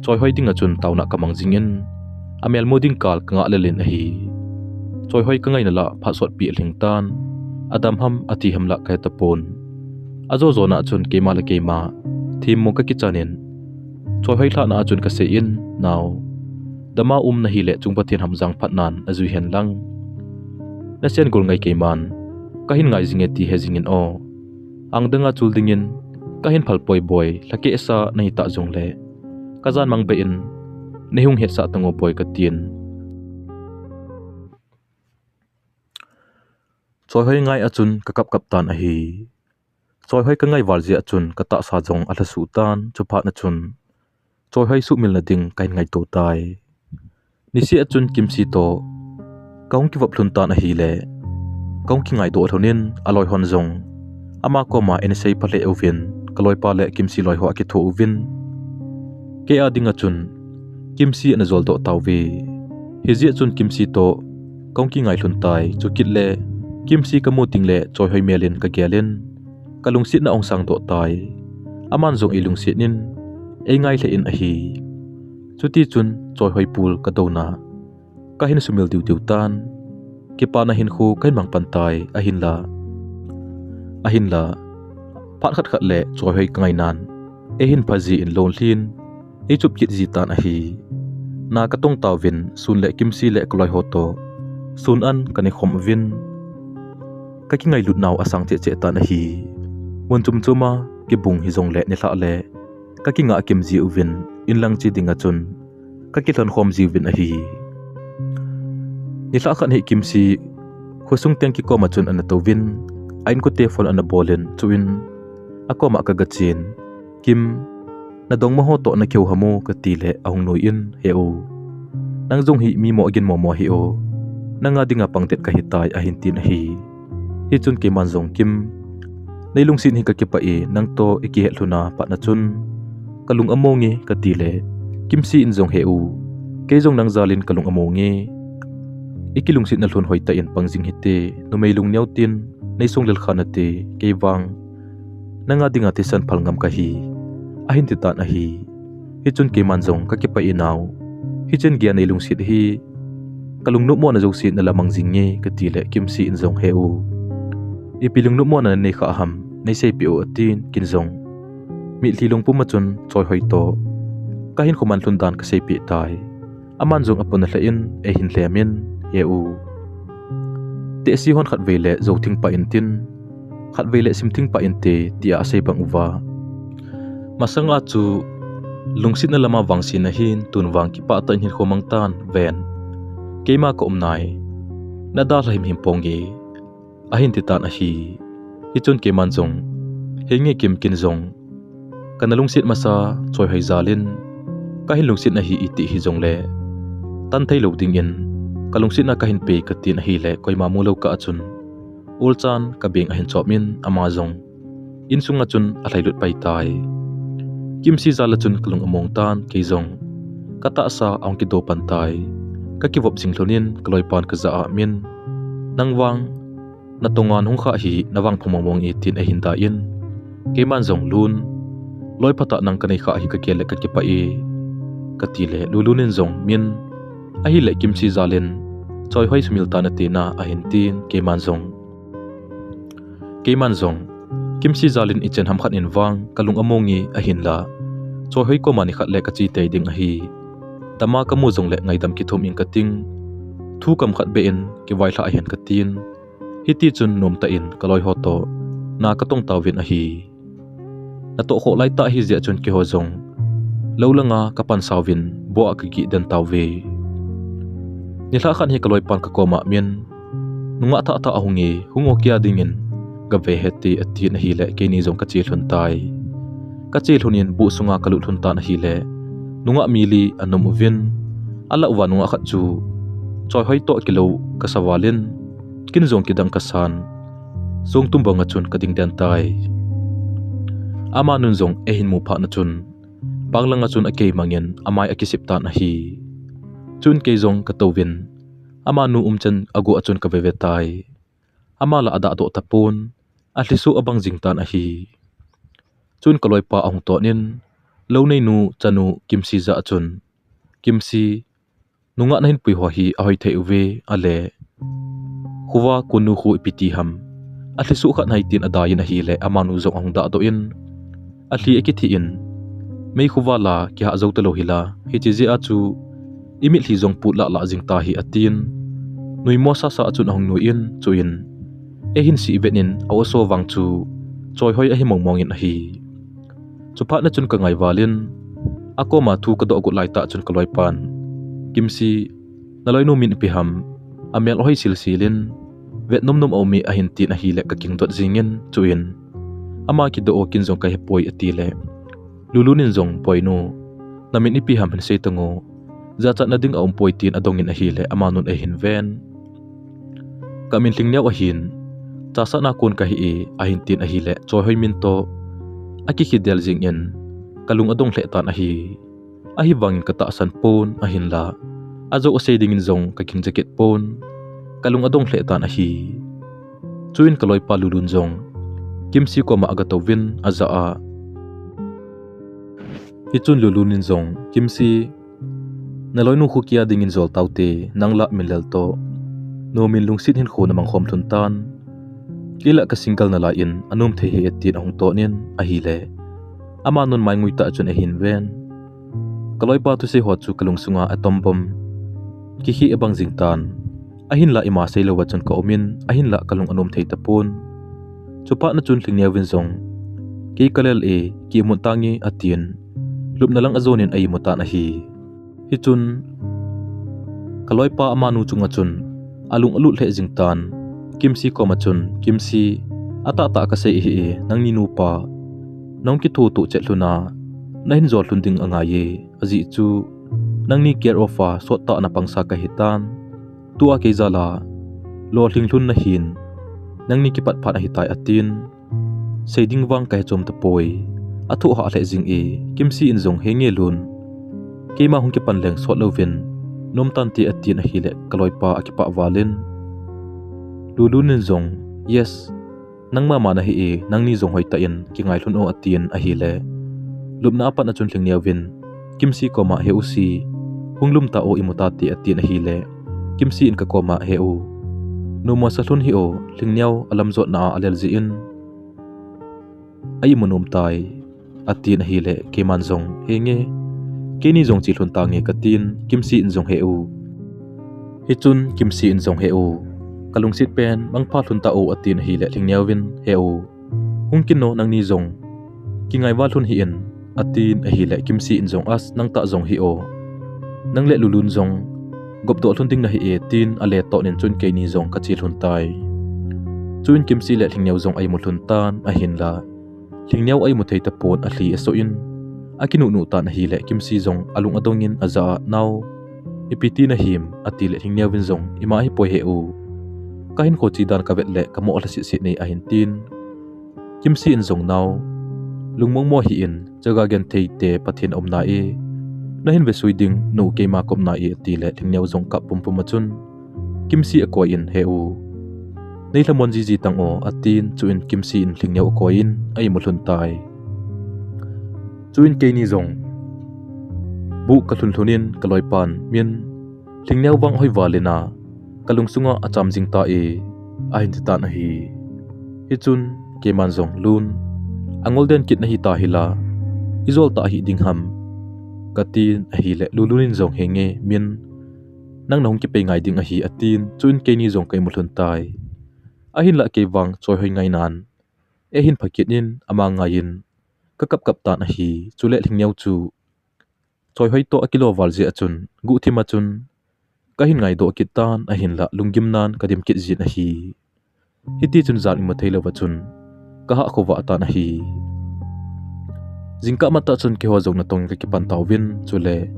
choi hoi ding achun tauna kamang jingin amel moding kal nga lelin a hi choi hoi ka ngai na la pha sot pi hling tan adam ham ati ham la ka tapon azo zona achun kema la kema thim mo ka kichanin choi hoi thla na achun ka se in naw dama na hi le chung pathian hamjang phatnan azui hen lang na sen gol ngai keman kahin ngai jinge ti hejingin o angdanga chuldingin kahin phalpoi boy lake sa nahi ta jong le kazan mang be in nehung het sa tango boy ka tin choi hoi ngai achun ka kap tan a hi choi hoi ka ngai warji achun ka ta sa jong ala su tan chupa na chun choi hoi su mil na ding kain ngai to tai nisi achun kimsi to kaung ki vap hlun tan a hi le kaung ki ngai do thonin aloi hon jong ama ko ma en sei pale ovin kaloi pa le kimsi loi ho ki tho uvin ke adinga chun kimsi an zol do tawwi hiji chun kimsi to kaung ki ngai hlun tai chu kit le kimsi ka mu ting le choi hoi melin ka gelin kalung sit na ong sang do tai aman zong ilung sit nin ei ngai le in a hi chuti chun choi hoi pul ka do na ka hin sumil diu tan ki pa na hin khu kain mang pan tai a hin la phat khat le choi hoi kangai nan e hin phaji in lon hlin e chup kit ji tan a hi na ka tong taw vin sun le kimsi le kloi ho to sun an kani khom vin ka ki ngai lut naw asang che tan a hi mun chum chuma ki bung hi jong le ni hla le ka ki nga kim ji uvin in lang chi dinga chun ka ki thon khom ji vin a hi ni hla khan hi kimsi khosung teng ki ko ma chun an to vin ain ko te phone an bolen chuin akoma ka gachin kim na dong mo ho to na kheu hamu ka ti le ahung noi in he o nang jong hi mi mo again mo hi o nanga dinga pangtet ka hitai a hin tin hi hi chun ke man jong kim neilung sin hi ka ke pa e nang to eki he hluna pa na chun kalung amongi ka ti le kim si in jong he u ke jong nang zalin kalung amongi ikilung sin na hlun hoi ta in pangjing hite no meilung nyau tin nei song lel khana te ke wang nanga dinga ti san phalngam ka hi ahin ti tan a hi hi chun ke man jong ka ke pa e naw hi chen gya neilung sit hi kalung nu mo na jong sit na lamang jing nge ka ti le kim si in jong he u ipilung nu mo na nei kha ham nei sei pi o atin kin jong mi thlilung pu ma chun choi hoi to ka hin khoman hlun dan ka sei pi tai aman jong apon la in e hin hlemin ye u te si hon khat vele zo thing pa in tin khat vele sim thing pa in te tia sei bang uwa masanga chu lungsit na lama wangsin na hin tun wang ki pa ta hin khomang tan ven keima ko umnai na da rahim him pongi ahin ti tan a hi hichun ke manjong henge kim kin jong kanalung sit masa choi hoi zalin ka hin lungsit na hi iti hi jong le tan thai lo ding in kalung sit na ka hin pe ka tin hi le koi ma mu lo ka achun ulchan ka beng a hin chopmin ama jong in sunga chun a hlailut pai tai kim si zala chun kalung among tan ke jong kata sa ong ki do pan tai ka ki vop jing thlonin kloi pan ka za a min nangwang na tongan hung kha hi nawang phomong e tin a hin da in ke man jong lun loi phata nang kanai kha hi ka kele ka ki pa e ka ti le lulunin jong min a hi le kim si zalin choi hoi smil ta na te na a hin tin ke man jong kim si zalin ichen ham khat in wang kalung amongi a hin la choi hoi ko mani khat le ka chi te ding a hi tama ka mu jong le ngai dam ki thom in ka ting thu kam khat be in ki wai hla a hen ka tin hiti chun nom ta in kaloi ho to na ka tong tawin a hi na to kho lai ta hi zia chun ki ho jong lo langa ka pan sawin bo a ki den tawe ni hla khan hi kaloi pan ka koma min nunga tha tha ahungi hungo kya dingin ga ve heti ati na hi le ke ni jong ka chi hlun tai ka chi hlunin bu sunga kalu hlun ta na hi le nunga mili anom uvin ala wa nunga khat chu choi hoi to kilo ka sawalin kin jong ki dang ka san Song tumba nga chun kading dan tay. Ama nun zong ehin mu pa na chun. Bangla nga chun akay mangyan amay akisip ta na hi. Chun kay zong katawin. Ama nu chan agu achun kavevetay. Ama la ada ato tapon. At lisu abang zingtan na hi. Chun kaloy pa ahong to nin. Law nay nu chanu kimsi za achun. Kimsi. Nunga nahin puy hi ahoy tay uwe ale. Huwa kunu hu ipitiham. At lisu ka nahitin adayin na hile ama nu zong ahong daadoin. At li ikitiin. May huwa la kiha azaw talo hila. Hitizi achu. Imit li zong putla la zing tahi atin. Nui mosa sa achun ahong nuin chuin. Ehin si ibenin awaso wang chu. Choy hoy ahi mongmongin ahi. Chupat na chun ka ngay valin. Ako ma tu kado agut laita chun kaloy pan. Kimsi. Naloy nu min ipiham. Amel ohay silsilin. Vet nom awmi ahinti na hile kaking dot zingin chuin. Ama kidoo kinzong kahipoy atile. Lulunin zong poy no. Namin ipiham hinsay tango. Zata na ding aumpoy tin adongin ahile amanon ahin ven. Kamin lingniaw ahin. Tasa na kun kahii ahintin ahile choy minto. Akikidel zingin. Kalung adong letan ahi. Ahi bangin kataasan pon ahinla. Azo osay dingin zong kaking jacket pon. Kalung adong letan ahi. Chuin kaloy pa lulun zong. Kimsi ko maagatawin azaa. Hichun lulunin zong. Kimsi. Naloy nu hukia dingin zol taute nang la milelto. No min lungsit hin ko namang homtuntan. Kila kasingkal na lain anum tehe etin ahong tonin ahile. Ama nun may nguita achun ehin ven. Kaloy pa to si hotsu kalungsunga atombom. Kihi ebang zingtan. Ahin la imasay lawat chun kaumin. Ahin la kalung anum tehe tapon. Chupa na chun lingniawin zong. Ki kalel ki imuntangi atin. Lup na lang azonin ay imutan ahi. Hichun. Kaloy pa ama nu chunga chun. Alung alut le zingtan. Kimsi ko machun. Kimsi. Ata kasay ihi nang ninupa. Nang kituto chetlo na. Nahin zol lunding angaye. Azi chu. Nang ni care ofa sota na pangsa kahitan. Tua kay zala. Lo linglun na hin. Nang ni kipat-pat na hitay atin. Say dingwang kay chom tapoy. Ato ha ale zing Kimsi inzong hengelun. Kay mahong kipanleng sot lovin. Nom tanti atin ahile kaloy pa akipa valin. Lulunin zong. Yes. Nang mama na nang ni zong hoy tain kingay lun o atin ahile. Lub na apat na chun lingniawin. Kimsi koma heusi. Hunglum tao imutati atin ahile. Kimsi in ka koma heu. Numa sa lun hio lingniaw alamzot na alelziin. Ay munum tay. Atin ahile kay manzong henge. Kini zong chilhun tangi katin kimsi in zong heu. Hichun kimsi in zong heu. Kalungsit pen mangpalhun tao atin ahile lingniawin heu. Hung kino nang ni zong. Kingay walhun hiin atin ahile kimsi in zong as nang ta zong hio. Nang le lulun zong. Gopdo lunding na tin aleto nin chun kay ni zong kachilhun tay. Chun kimsi le lingniaw zong ay mulhuntan ahinla. Lingniaw ay mutay tapon atli esoin. Akinunutan ahile kimsi zong alung adongin aza naw. Ipiti na him atile lingniawin zong imahipoy heu. Kahin ko chidan kavetle kamo alasisit ni ahintin. Kimsi in zong naw. Lungmong mo hiin jagagan teite patin omnae. Nahin besuiding no kay makom nae atile lingniaw zong kapumpumachun. Kimsi akoyin heu. Nailamon zizitang o atin chuin kimsi in lingniaw akoyin ay mulhuntay. Chuin kay ni zong. Bu kalunlunin kaloy pan min. Lingniaw bang hoy valina. Kalungsunga acham zing tae. Ahin tita nahi. Hichun kay manzong lun. Angol den kit nahi tahila. Izol tahi dingham. Katin ahile lulunin zong henge min. Nang nahong kipay ngay ding ahi atin. Chuin kay ni zong kay mulhuntay. Ahin la kay wang choy hoy ngay nan. Ehin pakitnin ama ngayin. Kakap-kap ta nahi. Chule lingniaw chu. Choy hoy to akilo valze achun. Guti machun. Kahin ngay do kitan ahin la lunggim nan kadim kit zin ahi. Hiti chun zan imatay lawachun. Kaha ako wa ata nahi. Zingka mata chun kiwa zong natong kakipantawin chule.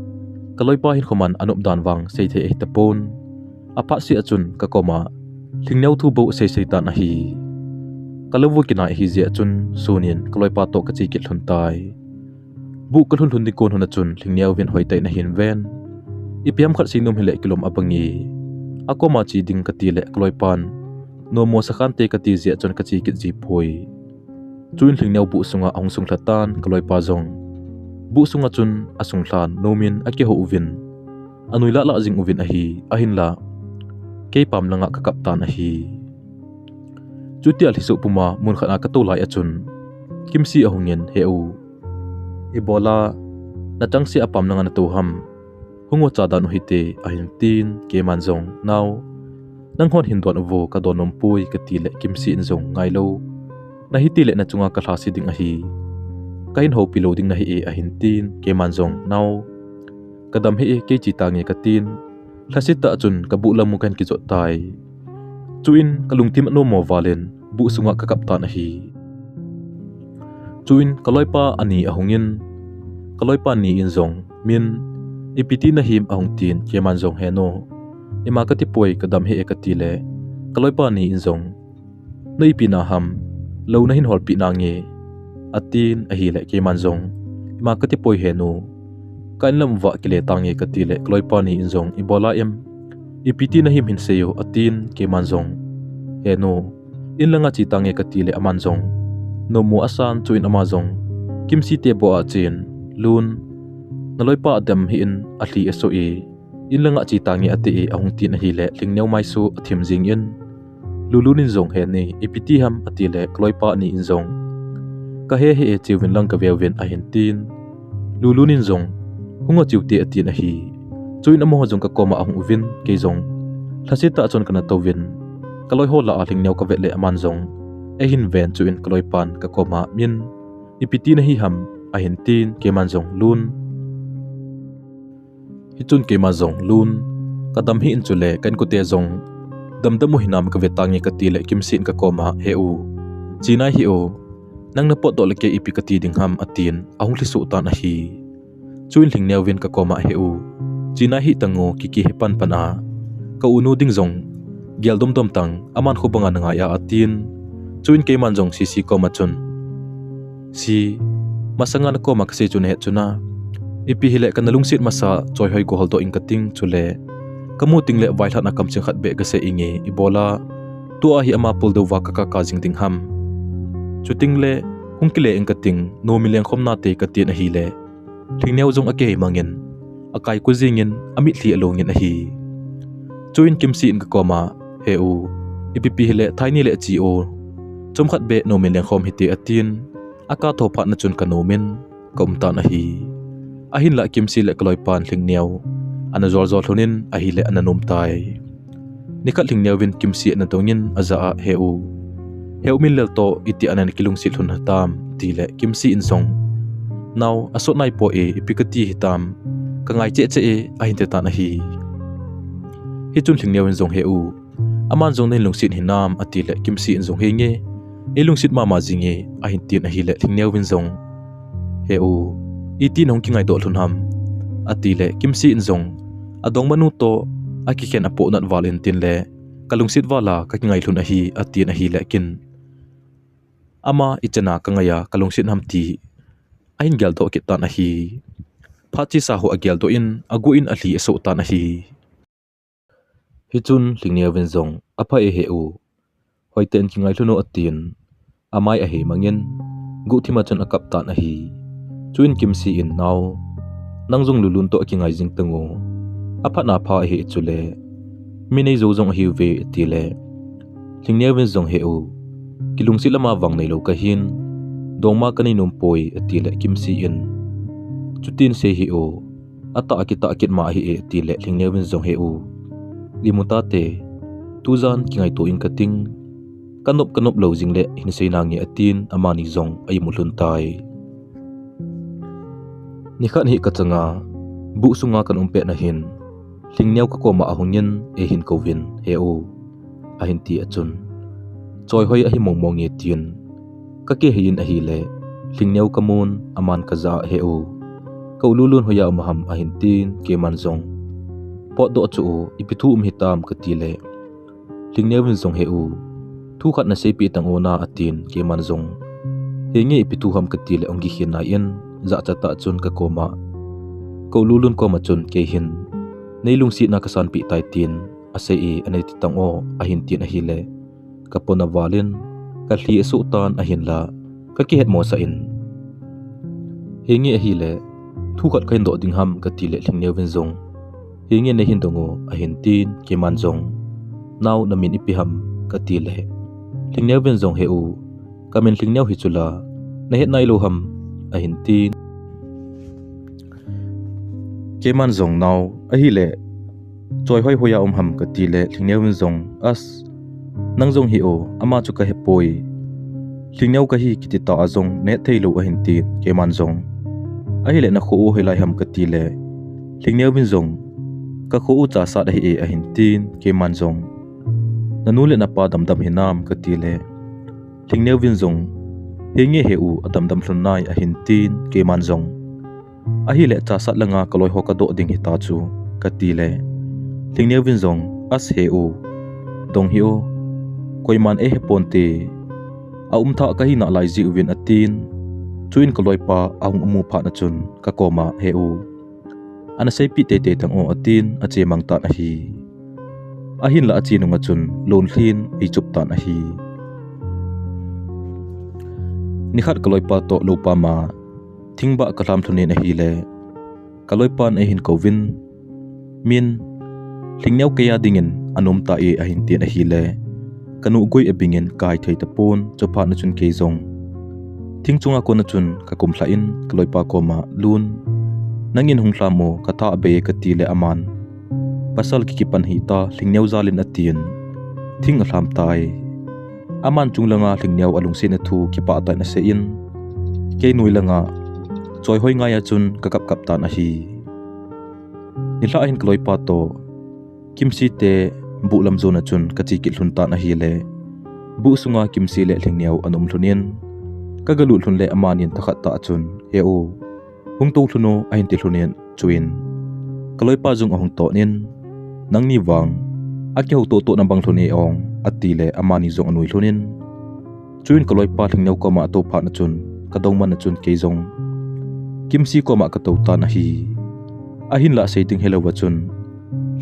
Kaloy pahin kuman anup danwang say tay tapon. Apa si achun kakoma. Lingniaw tubo say tan ahi. kalawu kina hi zia chun sunin kaloi pa to ka chi kil hun tai bu kal hun hun ni kon hun chun lingniaw vin hoi tai na hin ven ipiam khat sinum hile kilom abangi ako ma chi ding ka ti le kaloi pan no mo sa khan te ka ti zia chun ka chi kit ji phoi chuin lingniaw bu sunga ong sung thlatan kaloi pa zong bu sunga chun asung hlan nomin ake ho uvin anui la la jing uvin a hi ahin la ke pam langa ka kaptan a hi chutial hisu puma mun khana ka to lai achun kimsi ahungen heu ibola na changsi apam langa na to ham hungo cha dan hite ahin tin ke manjong naw nang hon hindon vo ka donom pui ka ti le kimsi in zong ngai lo na hiti le na chunga ka thlasi ding a hi kain ho piloading na hi ahin tin ke manjong naw kadam hi ke chi tangi ka tin thlasita chun ka bu lamu kan ki zo tai chuin kalungtim no mo valen bu sunga ka kaptan a hi chuin kaloipa ani ahungin kaloipa ni in zong min ipiti na him ahung tin ke manjong heno ima ka ti poi kadam hi ekati le kaloipa ni in zong nei pina ham lo na hin hol pi na nge atin a hi le ke manjong ima ka ti poi heno kan lam wa kile tangi ka ti le kaloipa ni in zong ibola em ipiti na him hin seyo atin ke manjong heno in langa chi tangi ka ti le amanjong no mo asan chuin amazong kimsi te bo a chen lun naloipa adam hi in a hli eso e in langa chi tangi ate e ahung tin a hi le lingneu mai su athim jing in lulunin zong he ni ipiti ham ati le kloipa ni in zong ka he he e chiwin lang ka vewin a hin tin lulunin zong hunga chiwte atin a hi chuin amo jong ka koma ahung uvin ke zong thlasita chon kana towin kaloi hola a lingneu ka vele aman zong e hin ven chuin kaloi pan ka koma min ipiti na hi ham a hin tin ke man zong lun hichun ke ma zong lun kadam hi in chule kan ku te zong damdamu hinam ka vetangi ka ti le kimsin ka koma heu china hi o nang na pot dol ke ipi ka ti ding ham atin ahung li su tan a hi chuin lingneu vin ka koma heu china hi tango kiki hepan pana ka unu ding zong gyal dom dom tang aman khubanga nanga ya atin chuin ke man zong sisi koma chun si masanga na koma ka se chun he chuna ipi hile kanalung sit masa choi hoi ko holdo ing kating chule kamu tingle vai thana kam ching khat be ka se inge ibola tu a hi ama pul do wa ka jing ding ham chutingle hungkile ing kating no mileng khomna te ka tin a hi le thingneu jong ake mangin akai ku jingin ami thli alongin a hi chuin kimsi in ka koma heu ipi hile thaini le chi o chom khat be no mileng khom hiti atin aka tho phat na chun kanomin komta na hi ahin la kimsi le kloi pan lingneu ana zol zol thunin a hi le ananum tai nikhat lingneu win kimsi na tongin aza a heu min lel to iti anan kilung sil hun hatam ti le kimsi in song now asot nai po e ipikati hitam kangai che e ahin te ta na hi chun lingneu in zong heu aman zong nei lungsit hinam ati le kimsi in zong henge elungsit mama jinge ahin tin a hi le lingneu win zong heu iti nong kingai do thunham atile kimsi in zong adong manu to akikhen apo nat valentine le kalungsit wala ka kingai thun a hi atin a hi le kin ama ichana kangaya kalungsit hamti ain gyal do kitan a hi phachi sa ho agyal do in agu in a hli eso tan a hi hichun lingneu win zong apha e heu hoiten kingai thuno atin amai a he mangin gu thima chan akap tan a hi chuin kimsi in now nangjung lulun to akingai jing tango aphana pha hi chule minei zo jong hi ve tile lingneu win zong heu kilungsi lama wang nei lo ka hin dongma kani num poi atile kimsi in chutin se hi o ata akita akit ma hi e tile lingneu win zong heu limuta te tuzan kingai to in kating kanop lo jingle hin seina nge atin amani zong ai mulun tai nikhan hi kachanga bu sunga kan umpe na hin lingneu ka koma ahungin e hin kovin heu ahin ti achun choi hoi a hi mongmong nge tin ka ke hin a hi le lingneu kamun aman kaza heu kaululun hoya maham ahin tin ke manzong pot do chu ipithu hitam ka ti le lingneu win zong heu Thukat na sepi tang ona atin ke manzong. Hingi ipituham ketile ong gihinain za chata chun ka koma. Ko lulun ko machun ke hin. Nailungsi na kasan pi taitin asai anay titang o ahintin ahile. Kapon na valin kalhi esutan ahinla kakihet mo sa in. Hingi ahile thukat kain do dingham katile lingneu wenzong. Hingi na hindongo ahintin ke manzong. Naw namin ipiham katile. Lingneu wenzong heu kamin lingneu hichula nahet na iluham ahintin ke manzong naw ahile choi hoi hoya ham katile lingneu wenzong as nangjong hio ama chu ka hepoi lingneu ka hi kitita azong ne theilu ahintin ke manzong ahile na khu helai ham katile lingneu wenzong ka khu cha sa dahi ahintin ke manzong nanule na pa damdam hinam katile lingneu wenzong hingi heu adamdam thlunai ahintin ke manzong ahile cha sat langa kaloi hokado ding hita chu katile lingneu wenzong as heu dong hio koiman ponte a umtha ka hina lai ji win atin chuin kaloi pa aung umu pha na chun ka koma heu ana sei pi te te tang o atin ache mangta na hi ahin la achi nunga chun lon thlin ei chup tan a hi nikhat kaloi pa to lo pa ma thingba kalam thunin a hi le kaloi pan e hin kovin min lingneu kaya dingin anum ta e ahin tin a hi le kanu goi ebingin kai thei tapon chopa na chun ke zong thingchunga ko na chun ka kumthla in kaloi pa ko ma lun nangin hungthla mo katha be ka ti le aman pasal ki pan hi ta lingneu zalin atin thing a hlam tai aman chunglanga lingneu alungsin athu ki pa ta na se in ke nuilanga choi hoi nga ya chun ka kap kap ta na hi nila hin kloi pa to kimsi te bu lam zona chun kachi ki hlun ta na hi le bu sunga kimsi le lingneu anum thlunin kagalu thlun le amanin takhat ta chun heu hungto thluno ahin ti thlunin chuin kaloi pa jung ahung to nin nangni wang akyo to na bang thluni ong atile amani zong anui thlunin chuin kaloi pa lingneu ko ma to pha na chun kadong man na chun ke zong kimsi ko ma ka to ta na hi ahin la sei ting helawa chun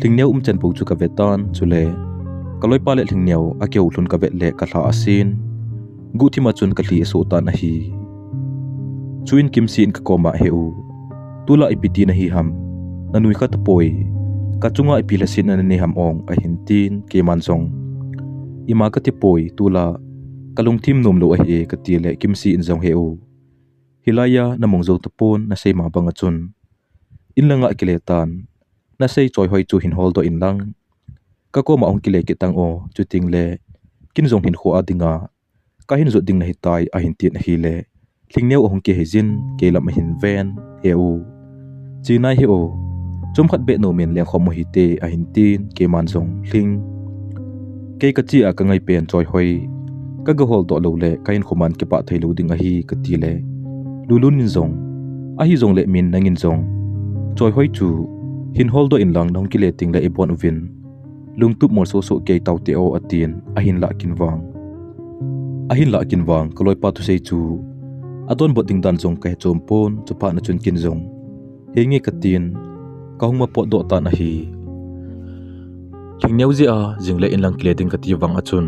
lingneu chen pu chu ka vetan chule kaloi pa le lingneu akyo thlun ka vet le ka thla asin guthi ma chun ka hli so ta na hi chuin kimsi in ka koma heu tula ipiti na hi ham nanui ka tapoi kachunga ipilasin na ni ham ong ahintin ke manzong ima ka tipoi tula kalungthim nom lo a hi ka tile kimsi in zong heu hilaya namong zo tapon na sei ma banga chun inlanga kiletan na sei choi hoi chu hin hol do in lang ka ko ma ong kile ki tang o chuting le kin zong hin kho adinga ka hin zo ding na hitai a hin tin hi le lingneu ong ke hezin ke lam hin ven heu chinai hi o chum khat be no men leng khom hi te a hin tin ke manzong ling ke ka chi a ka ngai pen choi hoi ka ga hol do lo le kain khoman ke pa thailu ding a hi ka ti le lulun in zong a hi zong le min nangin zong choi hoi chu hin hol do in lang nong ki le ting le ibon vin lungtup mor so ke tau te o atin a hin la kinwang kaloi pa tu sei chu adon bot ding dan zong ka chompon chupa na chun kin zong hengi katin kahung ma pot do ta na hi lingneu zia jingle in lang kleding ka ti wang achun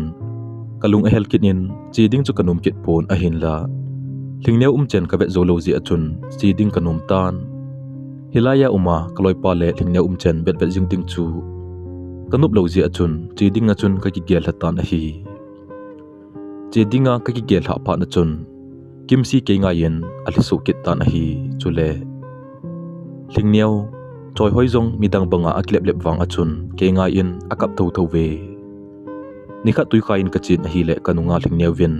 kalung a hel kinin chiding chu kanum kit pon a hin la lingneu chen ka ve zolo zi achun chiding kanum tan hilaya uma kaloi pa le lingneu chen bet jing ting chu kanup lo zi achun chiding achun ka ki gel hatan a hi chidinga ka ki gel ha pa na chun kimsi ke nga yen alisu kit tan a hi chule lingneu choi hoi zong midang banga aklep lep wang achun ke nga in akap tho ve nikha tui khain kachin a hi le kanunga lingneu vin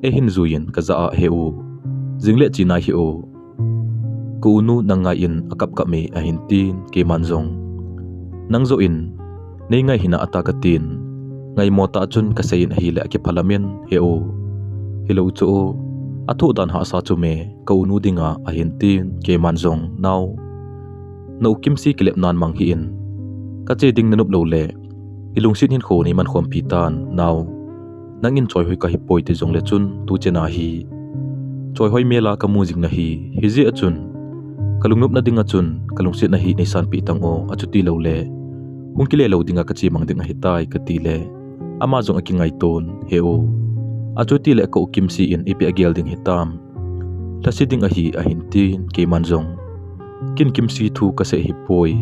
e hin zuin ka za a heu jingle china hi o kunu nanga in akap ka me a hin tin ke manzong nangzo in nei ngai hina ata ka tin ngai mota chun ka sein a hi le ke phalamin heu hilo chu athu dan ha sa chu me kunu dinga a hin tin ke manzong naw no kimsi kilep nan mang hi in ka che ding nanup lo le ilungsin hin kho ni man khom pitan naw nangin choi hoi ka hi poi te jong le chun tu chena hi choi hoi mela ka mu jing na hi hizi achun kalungnup na dinga chun kalungsit na hi nei san pi tang o achuti lo le hungkile lo dinga ka chi mang ding hi tai ka ti le ama jong akingai ton he o achuti le ko kim si in ipi agel ding hi tam thasi ding a hi a hin tin ke man jong kin kim si thu ka se hi poi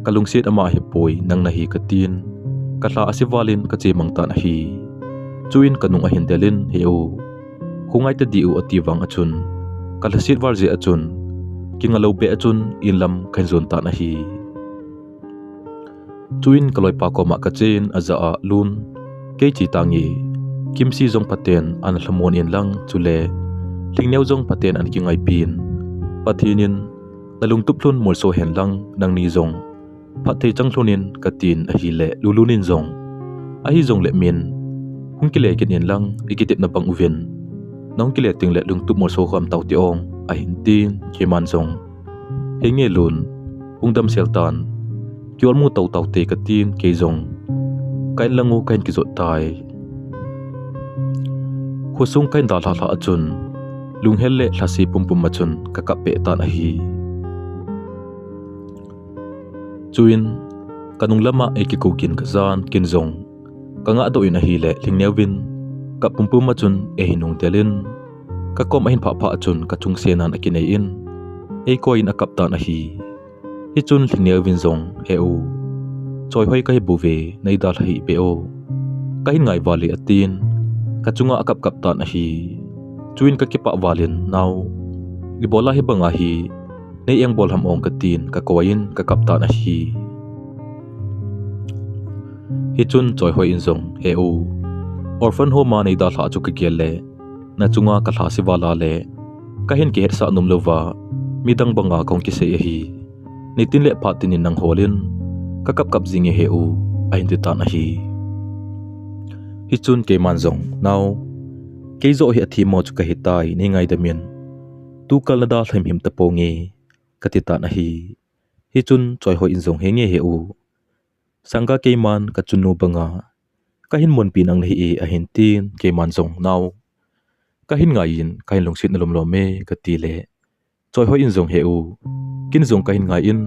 kalungsit ama hi poi nang na hi ka tin ka hla asiwalin ka che mang tan hi chuin kanung a hin delin he o khungai ta di u atiwang achun kalasit war je achun kingalo be achun inlam khainzon ta na hi chuin kaloi pa ko ma ka chen aza a lun ke chi tangi kimsi jong paten an hlamon in lang chule lingneu jong paten an kingai pin pathinin nalung tuplun molso hen lang nang ni jong pathe changthlonin katin a hi le lulunin jong a hi jong le min hungkile kin in lang ikitip na bang uven nongkile tingle lungtup molso kham tauti ong a hin tin keman jong henge lun ungdam seltan kyolmu tau tau te katin ke jong kain langu kain ki zo tai khosung kain dal hala achun lunghelle thlasi pumpum machun kakape tan a hi chuin kanung lama ekikokin kazan kin jong kanga do in a hi le lingnewin ka pumpum machun e hinung telin ka kom ahin pha pha achun ka chung senan akinei in e coin akap tan a hi hi chun lingnewin jong he u choi hoi kai buve nei dal hi pe o kai ngai wali atin ka chunga akap kap tan a hi chuin ka kipa walin naw libola hi banga hi nei eng bol ham ong ka tin ka koin ka kap tan a hi hi chun choi hoi in jong he u orphan home ma nei dal ha chu ka gelle na chunga ka hla si wala le ka hin ki het sa num lova midang banga kong ki se hi nitin le phatin in nang holin ka kap kap jinge he u a hin ti tan a hi hi chun ke man jong naw ke zo hi athi mo chu ka hitai nei ngai da min tu kal na da thlaim him ta ponge ka ti tan a hi hi chun choi hoi in jong henge he u sangga ke man ka chunu banga ka hin mon pinang hi e a hin tin ke man jong naw ka hin ngai in ka hin longsit na lom lo me ka ti le choi hoi in jong he u kin jong ka hin ngai in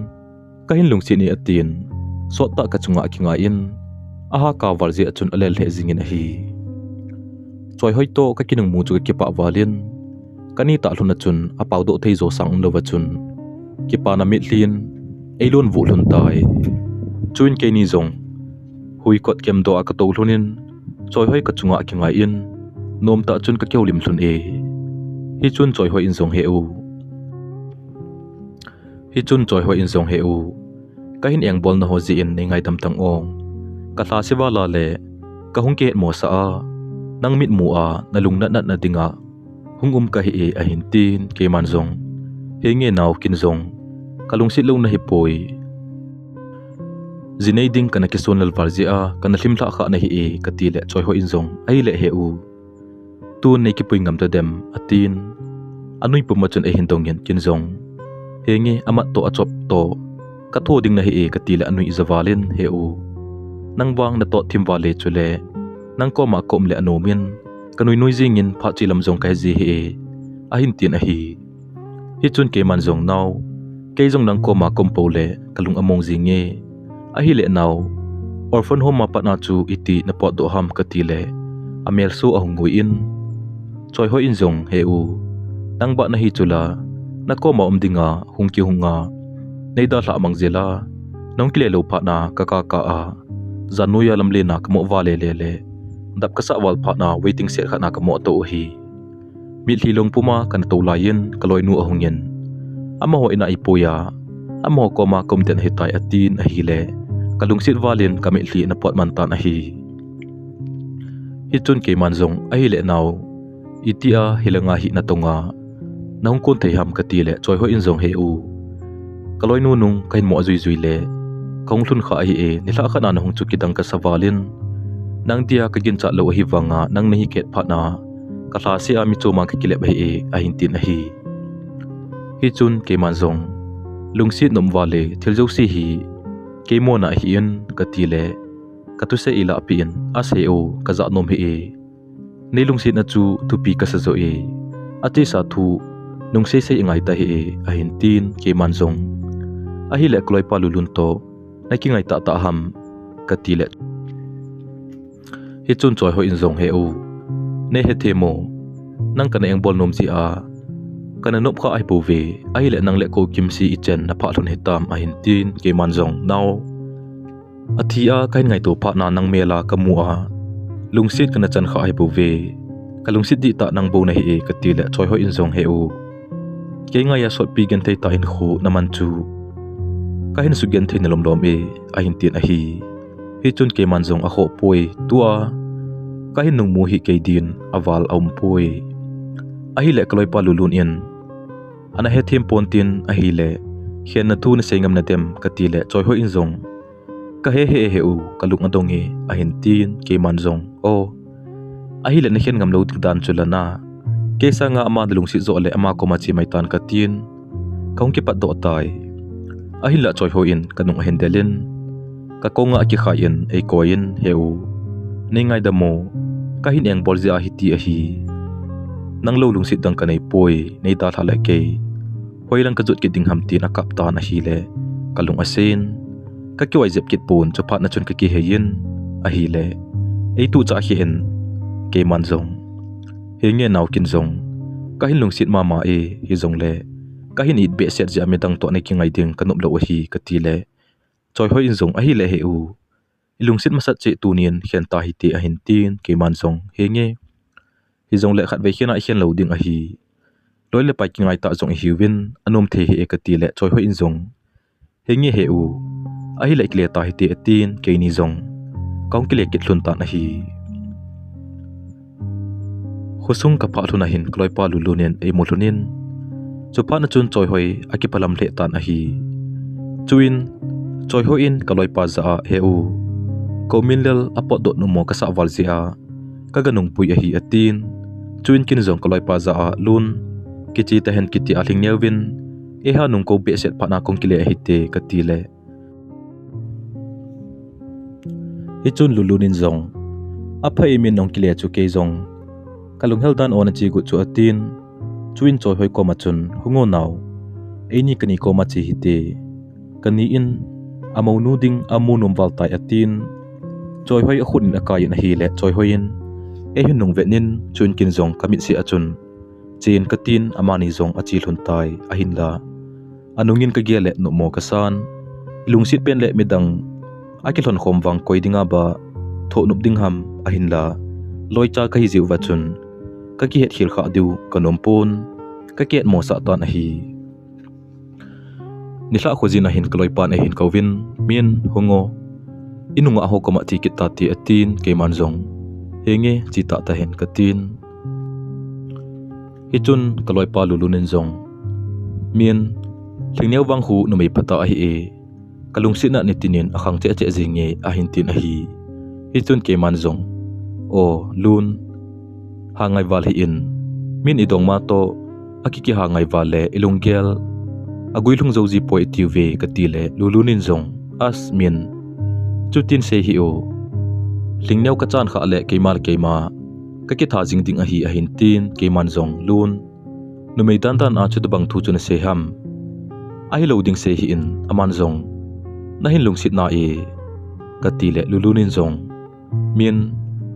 ka hin longsit ni atin so ta ka chunga kinga in aha ka warje achun alel he jingin a hi choi hoi to ka kinung mu chu ki pa walin kani ta hluna chun apau do thei zo sang lo wa chun ki pa na mi hlin eilon vu hlun tai chuin ke ni jong hui kot kem do aka to hlunin choi hoi ka chunga kinga in nom ta chun ka keulim hlun e hi chun choi hoi in jong he u hi chun choi hoi in jong he u ka hin eng bol na ho ji in nei ngai tam tang ong ka hla se wala le ka hung ke mo sa a nang mit mu a nalung nat nat na dinga hungum ka hi e a hin tin ke man jong he nge naw kin jong kalung sit lo na hi poi zinei ding kana ke sonal warji a kana hlimthla kha na hi e ka ti le choi ho in jong ai le he u tu nei ki pui ngam ta dem atin anui pum chun e hin dong yen kin jong he nge ama to achop to ka tho ding na hi e ka ti le anui izawalin he u nang wang na to thim wale chule nang ko ma kom le anomin kanui noi jingin pha chilam jong kai ji he a hin tin a hi chun ke man jong naw ke jong nang ko ma kom po le kalung among jinge a hi le naw orphan home ma pa na chu iti na pot do ham ka ti le amel su a hungui in choi hoi in jong he u nang ba na hi chula na ko ma dinga hungki hunga nei da hla mang jela nong kile lo pha na ka a zanuya lamle na kamo wale le dap ka sa wal pha na waiting set khana kamo to hi mi hlilong puma kan to lain kaloi nu ahungen ama ho ina ipoya ama ko ma kom ten hitai atin a hi le kalungsit walin kami hli na pot man tan a hi chun ke man jong a hi le naw itia hilanga hi na tonga nang kon thei ham ka ti le choi ho in jong he u kaloi nu nung kain mo zui zui le kong thun kha hi e ni hla khana na hung chu kidang ka sawalin nang dia ka gin cha lo hi wanga nang nahi ket pha na ka hla si ami chu ma ka kile bai e a hin tin a hi chun ke man jong lungsit nom wale thil jo si hi ke mo na hi in ka ti le ka tu se ila pin a se o ka za nom hi e Nei lungsit na chu tupi ka sa zo e ati sa thu nung sei ingai ta hi e a hin tin ke manzong a hi le kloi pa lulun to na ki ngai ta ham ka ti le hi chun choi ho in zong he u ne he the mo nang kana eng bol nom si a kana nop kha ai po ve a hi le nang le ko kim si i chen na pha thun he tam a hin tin ke manzong now athia kain ngai to pha na nang mela kamu a lungsit kana chan kha ai po ve ka lungsit di ta nang bo na hi e ka ti le choi ho in zong he u ke ngai ya sot pi gen thei ta in khu na man chu ka hin su gen thei na lom lom e a hin tin a hi chun ke manzong a kho poi tua ka hin nung mu hi ke din awal aum poi a hi le kloi pa lulun in ana he thim pon tin a hi le hian na tu na sengam na tem ka ti le choi ho in zong ka he u kalung adong e a hin tin ke manzong o a hi le na hian ngam lo tik dan chulana ke sa nga ama dalung si zo le ama ko ma chi mai tan ka tin kaung ki pat do tai a hi la choi ho in kanung a hin delin ka ko nga ki kha in ei ko in heu nei ngai da mo ka hin eng bol zia hi ti a hi nang lo lung si dang ka nei poi nei ta thala ke hoilang ka jut ki ding ham ti na kap ta na hi le kalung a sen ka ki wai zep kit pun cho phat na chun ka ki hein a hi le ei tu cha hi en ke manzong he nge naw kin zong ka hin lung sit mama e hi zong le ka hin it be set ja me dang to ne ki ngai ding kanop lo hi ka ti le choi hoi in zong a hi le he u ilung sit masat che tu nien hian ta hi ti a hin tin ke manzong he nge hi zong le khat ve hian a hian lo ding a hi loi le pa ki ngai ta zong hi win anom the hi e ka ti le choi hoi in zong he nge he u a hi le kle ta hi ti atin ke ni zong kaung ki le kit hlun ta na hi khosung ka pha thuna hin kloi pa lulunen ei molunin chupa na chun choi hoi akipalam le tan a hi chuin choi ho in kaloi pa za he u kominlel apot do numo ka sa wal zia ka ganung pui a hi atin chuin kin zong kaloi pa za lun kichi ta hen kiti aling newin e ha nung ko be set pa na kong kile a hi te ka ti le hi chun lulunin zong apha imin nong kile chu ke zong kalung heldan on chi gu chu atin chuin choi hoi ko ma chun hungo naw eini kani ko ma chi hite kani in amau nu ding amu num wal tai atin choi hoi a khun a kai na hi le choi hoi in e hin nung venin chun kin zong kamit si achun chen katin amani zong achi hlun tai a hin la anungin ka gele no mo ka san lungsit pen le medang aki hlon khom wang koi dinga ba tho nup ding ham a hin la loi cha ka hi jiu wa chun ka ki het hil kha diu kanom pon ka ket mo sa tan a hi ni hla khojin a hin kloi pan a hin kovin min hungo inunga ho koma ti ki ta ti atin ke manzong henge chi ta ta hen katin hi chun kloi pa lulunin zong min thlingnew wang hu no mei phata a hi e kalung sina ni tinin akhang che che jinge a hin tin a hi chun ke manzong o lun hangai wal hi in min idong ma to akiki hangai wal le ilunggel agui lung zoji poi tive ka ti le lulunin zong as min chutin se hi o lingnew ka chan kha le keimal keima ka ki tha jing ding a hi a hin tin ke man zong lun nu mei dan dan a chu bang thu chu na se ham ai lo ding se hi in aman zong na hin lung sit na e ka ti le lulunin zong min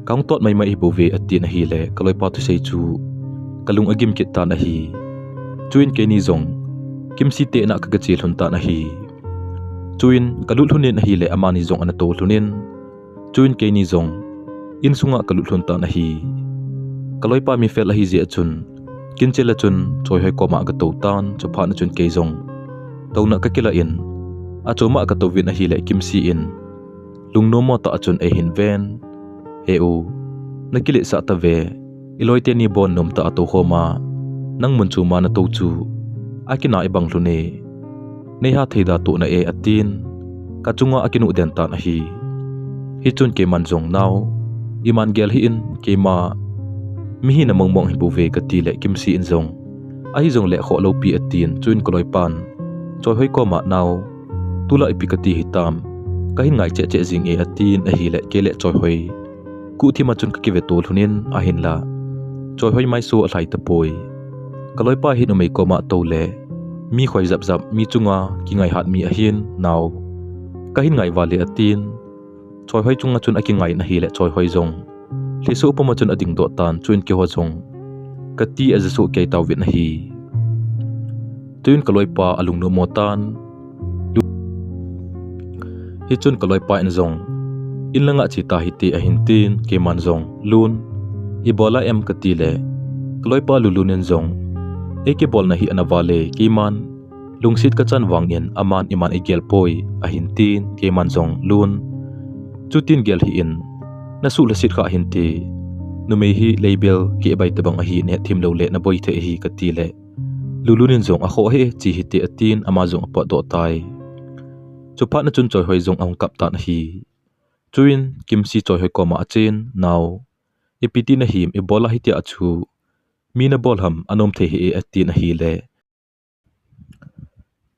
kaung tot mai mai hi bove ati na hi le kaloi pa tu sei chu kalung agim kit ta na hi chuin ke ni zong kim si te na ka chil hun ta na hi chuin kalul hunin hi le amani zong ana to hlunin chuin ke ni zong in sunga kalul hun ta na hi kaloi pa mi fel hi zia chun kin chela chun choi hoi ko ma ka to tan chu pha na chun ke zong to na ka kila in a choma ka to win a hi le kim si in lungno mo ta chun e hin ven heu nakili sa ta ve iloi te ni bon nom ta to khoma nang mun chu ma na to chu akina ibang hlune nei ha theida to na e atin ka chunga akinu den ta na hi chun ke manjong naw iman gel hi in ke ma mi hi na mongmong hi buve ka ti le kim si in zong ai zong le kho lo pi atin chun koloi pan choi hoi ko ma naw tula ipi ka ti hitam ka hin ngai che che jing e atin a hi le ke le choi hoi gu thi ma chun ka ki ve tol hunin a hin la choi hoi mai so a hlai ta poi kaloi pa hin umei ko ma to le mi khoi zap zap mi chunga ki ngai hat mi a hin naw ka hin ngai wale atin choi hoi chunga chun a ki ngai na hi le choi hoi zong le so pa ma chun ading do tan chuin ki ho zong ka ti a so ke taw vit na hi tuin kaloi pa alung no motan hi chun kaloi pa in zong in langa chi ta hi ti a hin tin ke man zong lun i bola em ka ti le kaloi pa lulunin zong eke bol na hi anawale ke man lungsit ka chan wangin aman iman igel poi a hin tin ke man zong lun chutin gel hi in na su la sit kha hin ti numei hi label ki bai tabang a hi ne thim lo le na boi the hi ka ti le lulunin zong a kho he chi hi ti atin ama zong pa do tai chupa na chun choi hoi zong ang kap ta na hi chuin kimsi choi hoi ko ma chen naw epiti na him e bola hi ti achu mina bol ham anom the hi ati na hi le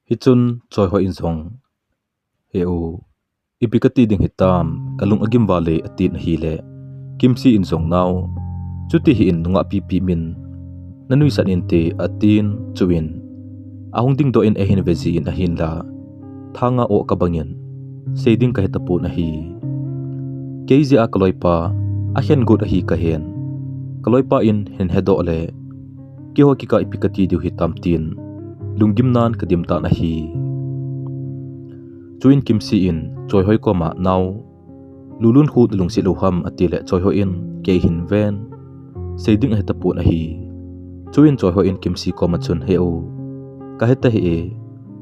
hi chun choi hoi in zong he u ipikati ding hitam kalung agim wale ati na hi le kimsi in zong naw chuti hi in nunga pi min nanui san in te atin chuin ahong ding do in ehin vezi in ahin la thanga o kabangin seding ka hetapu na hi keizi a kaloi pa a hen gut a hi ka hen kaloi pa in hen hedo le ki ho ki ka ipikati diu hitam tin lungim nan kadim ta na hi chuin kimsi in choi hoi ko ma naw lulun khut lungsi loham atile choi hoi in ke hin ven seding a hetapu na hi chuin choi hoi in kimsi ko ma chun he o ka heta hi e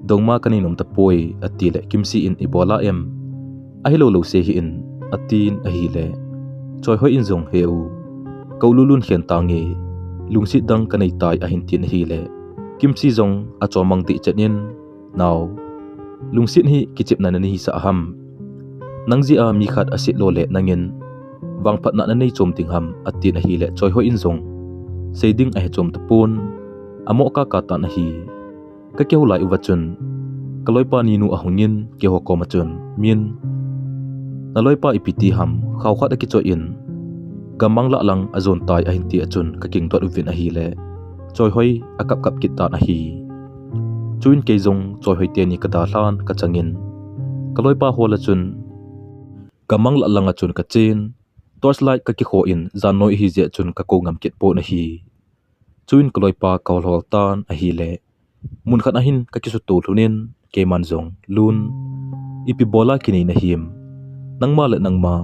dongma kaninom ta poi atile kimsi in ibola em a hilo lo se hi in atin a hi le choi hoi in zong he o kaululun hian tangi lungsi dang kanai tai a hin tin hi le kimsi zong a chomang ti chenin naw lungsin hi kichip na ni sa ham nangji a mi khat asit lo le nangin wangphat na nei chom ting ham atin a hi le choi hoi in zong seiding a he chom tapun amo ka ka ta na hi ka ke hulai uwachun kaloi pa ni nu ahungin ke ho ko machun min naloi pa ipiti ham khaw khat ki choi in gamang la lang azon tai a hin ti achun ka king dot uvin a hi le choi hoi akap kap kit ta na hi chuin ke zong choi hoi te ni ka da hlan ka changin kaloi pa hola chun gamang la lang achun ka chen torchlight ka ki kho in zan noi hi je chun ka ko ngam kit po na hi chuin kaloi pa kawl hol tan a hi le mun khat a hin ka ki su tu thunin ke man zong lun ipi bola kini na him nangma le nangma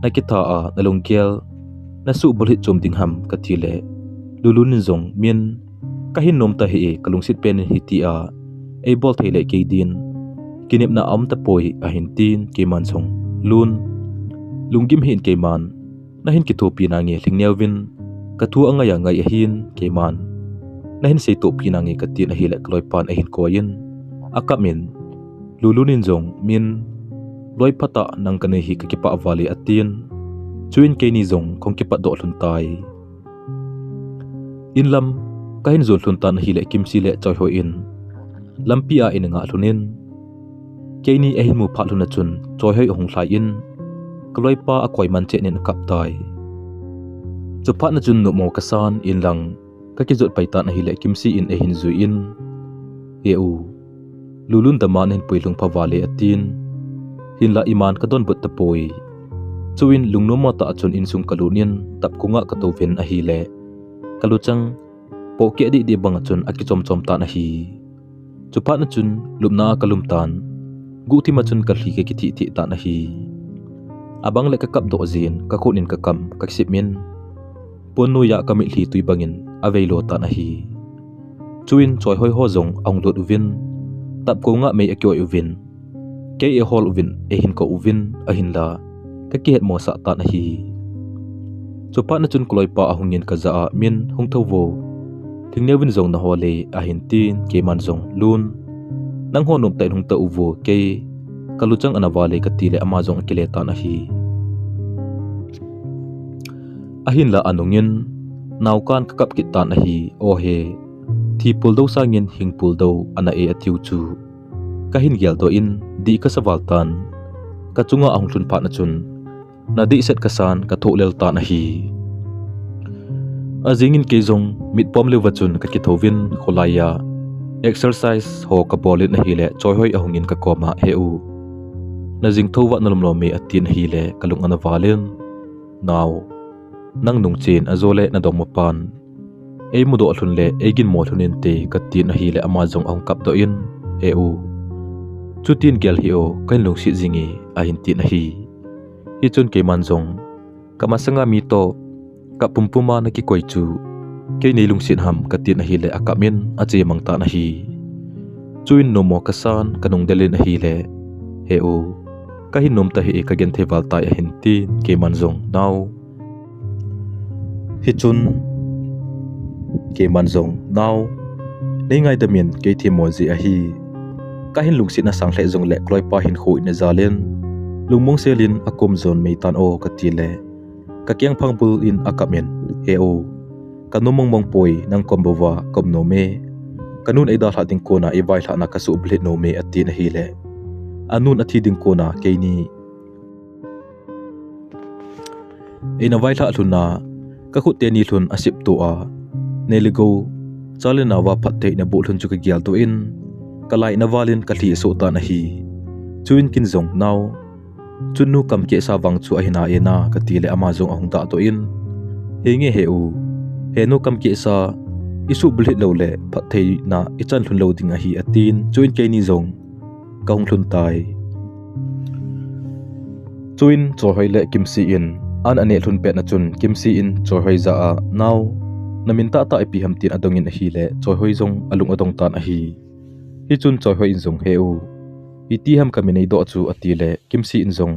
na ki tha a nalong kel na su bul hi chom ding ham ka thi le lulun zong min ka hin nom ta hi kalung sit pen hi ti a e bol thei le ke din kinep na am ta poi a hin tin ke man zong lun lungim hin ke man na hin ki thopi na nge thingnewin ka thu anga ya ngai a hin ke man na hin sei to pina nge ka tin a hi le kloi pan a hin koin akamin lulunin zong min loi phata nang kane hi ka kipa awali atin chuin ke ni zong khong kipa do hlun tai inlam ka hin zon hlun tan hi le kimsi le choi hoi in lampi a in nga hlunin ke ni a hin mu pha hluna chun choi hoi hong thlai in kloi pa a koi man che nen kap tai chupa na chun no mo kasan in lang ka ki zot pai tan hi le kimsi in a hin zui in eu lulun da man hin puilung phawale atin hin la iman ka don but ta poi chuin lungno ma ta chun in sung kalunin tap kunga ka to ven a hi le kaluchang po ke di bang chun aki chom chom ta na hi chupa na chun lumna kalum tan gu thi ma chun ka hli ke ki thi ta na hi abang le ka kap do zin ka khonin ka kam ka sip min ponu ya ka mi hli tui bangin aveilo ta na hi chuin choi hoi ho zong ong dot uvin tap ko nga me akyo uvin ke e hol uvin e hin ko uvin a hin la ka ki het mo sa ta na hi chupa na chun kloi pa ahungin ka za min hung thowo thingnewin zong na hole a hin tin ke man zong lun nang ho nom tai hung ta uwo ke kaluchang anawale ka tile ama zong akile ta na hi ahin la anungin naukan kakap kit ta na hi o he thi pul do sangin hing pul do ana e atiu chu kahin gel do in di ka sawal tan ka chunga ahung thun pha na chun na di set kasan ka tho lel ta na hi azingin ke zong mit pom le wachun ka ki thovin kholaya exercise ho ka bolit na hile choi hoi ahungin ka koma heu na jing thowa nalom me atin hile kalung ana valen naw nang nung chen azole na dong mopan ei mudo athun le eigin mo thunin te ka tin na hile ama jong ahung kap do in heu chutin gel hi o kain lung si jingi a hin tin na hi hi chun ke manjong kamasanga mi to ka pumpuma na ki koi chu ke nei lung sin ham ka tin na hi le akamin a che mangta na hi chuin no mo kasan kanung delin na hi le heu ka hin nom ta hi ka gen the wal tai a hin tin ke manjong naw hi chun ke manjong naw nei ngai damin ke thi mo ji a hi ka hin lung sin na sang hle jong le kloi pa hin khu in zalen lungmong selin akom zon meitan o ka ti le ka kyang phang bul in akamen eo kanumong mong poi nang kombowa komno me kanun ai da hlading kona e vai hla na ka su blet no me ati na hile anun athi ding kona keini e na vai hla thuna ka khu te ni thun asip to a neligo chalena wa phatte na bu thun chu ka gyal to in kalai na walin ka thli so ta na hi chuin kin zong naw chunnu kam ke sa wang chu ahina ena ka tile ama zong ahung da to in henge heu henu kam ke sa isu blit lo le phathei na ichan thun lo ding a hi atin chuin ke ni zong kaung thun tai chuin chohoi le kimsi in an ane thun pe na chun kimsi in chohoi za a naw namin ta ta ipi ham tin adongin a hi le chohoi zong alung adong tan a hi hi chun chohoi in zong heu iti ham kaminei do chu atile kimsi in zong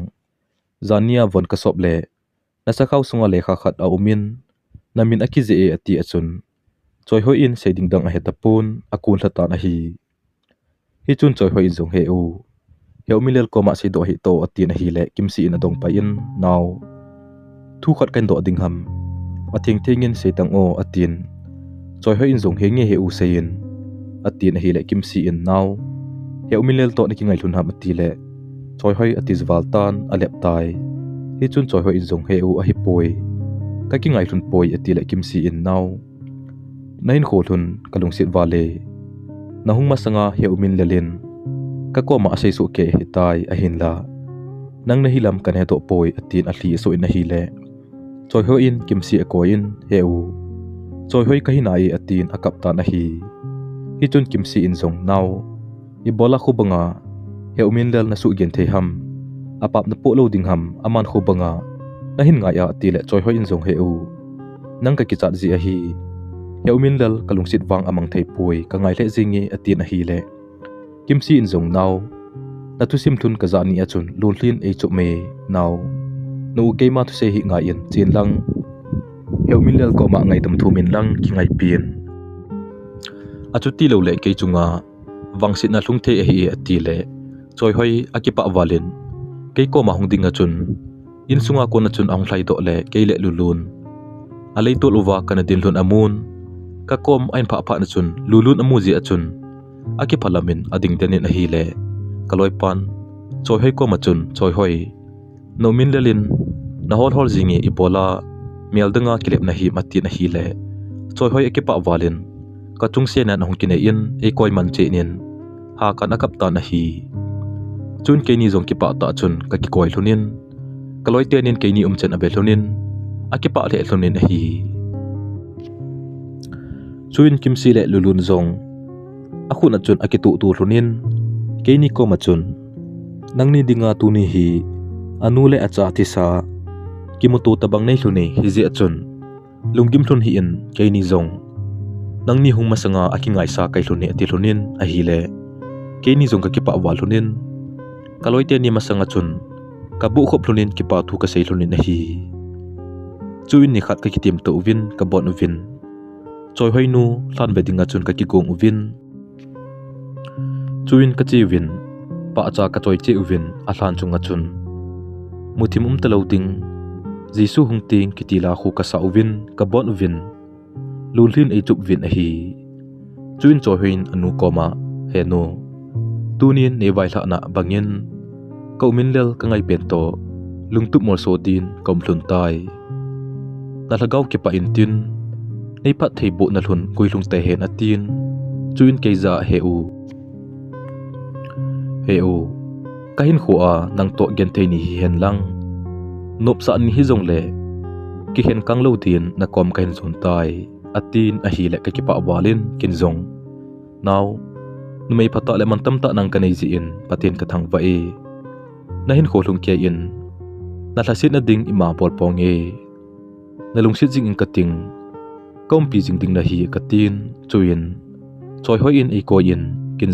zania von ka sop le nasakhaw sunga lekha khat a umin namin akize e ati achun choi hoi in seding dang a hetapun akun hlata na hi chun choi hoi in zong heu milel koma se do hi to ati na hi le kimsi in adong pa in naw thu khat kan do ding ham athing thengin se tang o atin choi hoi in zong henge heu sein ati na hi le kimsi in naw milel to ni ki ngai hlun ham ati le choi hoi ati zwal tan alep tai hi chun choi hoi in zong heu a hi poi ka ki ngai hlun poi ati le kimsi in naw nain kho thun kalung sit wale nahung masanga min lelin ka ko ma asai su ke hitai a hin la nang na hilam kan he to poi atin a hli so in na hi le choi hoi in kimsi a ko in heu choi hoi ka hinai atin a kap ta na hi chun kimsi in zong naw i bola khubanga min lel na su gen the ham apap na po lo ding ham aman khubanga na hin nga ya ti le choi hoi in zong heu nang ka ki chat ji a hi min lel kalung sit wang amang thei pui ka ngai le jingi ati na hi le kimsi in zong naw na tu sim thun ka za ni achun lulhlin e chu me naw no ke ma thu se hi nga in chin lang min lel ko ma ngai tam thu min lang ki ngai pin achu ti lo le ke chunga wangsit na hlung the hi ati le choi hoi akipa walin ke ko ma hung ding achun in sunga ko na chun ang hlai do le ke le lulun alei to luwa kana din lun amun ka kom ain pha pha na chun lulun amu ji achun aki phalamin ading denin a hi le kaloi pan choi hoi ko ma chun choi hoi no min lelin na hol hol jingi ipola meldanga kilep na hi mati na hi le choi hoi akipa walin ka chung se na hung kine in e koi man che nin ha kan akap ta na hi chun ke ni zong ki pa ta chun ka ki koi lunin kaloi te nin ke ni chen abe lunin akipa le lunin a hi chuin kimsi le lulun zong akhun achun akitu tu lunin ke ni ko ma chun nangni dinga tu ni hi anu le acha thi sa kimutu tabang nei hluni hi ji achun lungim thun hi in ke ni zong nangni hung masanga akingai sa kai hluni ati hlunin a hi le ke ni zong ka ki pa wal hlunin kaloi te ni masanga chun ka bu khop hlunin ki pa thu ka sei hlunin a hi chuin ni khat ka kitim to win ka bon win choi hoi nu hlan bedinga chun ka ki gong win chuin ka chi win pa cha ka choi che win a hlan chunga chun muthim talo ding jisu hung ting kitila khu ka sa win ka bon win lulhin ei chup win a hi chuin choi hoin anu koma he no tunin ne vai hla na bangin ko min lel ka ngai pen to lungtup mor so din kom hlun tai nalagaw ki pa intin nei pat thei bo na hlun kuilung te hen atin chuin keiza heu kahin khua nang to gen thei ni hi hen lang nop sa ni hi zong le ki hen kang lo din na kom kahin zon tai atin a hi le ka ki pa walin kin zong now numei phata le man tam ta nang kanei ji in patin ka thang va e na hin kholung ke in na thlasit na ding ima por pong e na lungsit jing in kating kom pi jing ding na hi katin chuin choi hoi in e ko in kin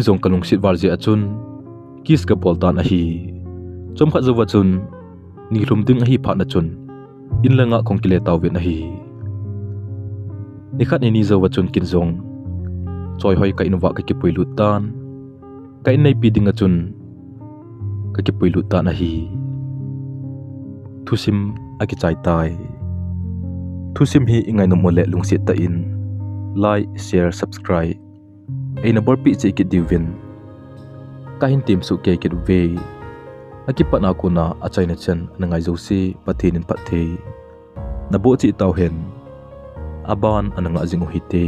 zong kalung sit war je achun kis ka poltan a hi chom kha zowa chun ni hlum ding a hi pha na chun in langa khong kile taw ve na hi ni khat ni zowa chun kin zong choi hoi ka inwa ka ki puilu tan ka in nei pi ding a chun ka ki puilu tan a hi thusim a ki chai tai thusim hi ingai no mole lungsit ta in like share subscribe aina borpi che ki divin kahin tim su ke ki ve akipa na ko na achai na chen nangai zo si pathin in pathe na bo chi taw hen aban ananga jing hi te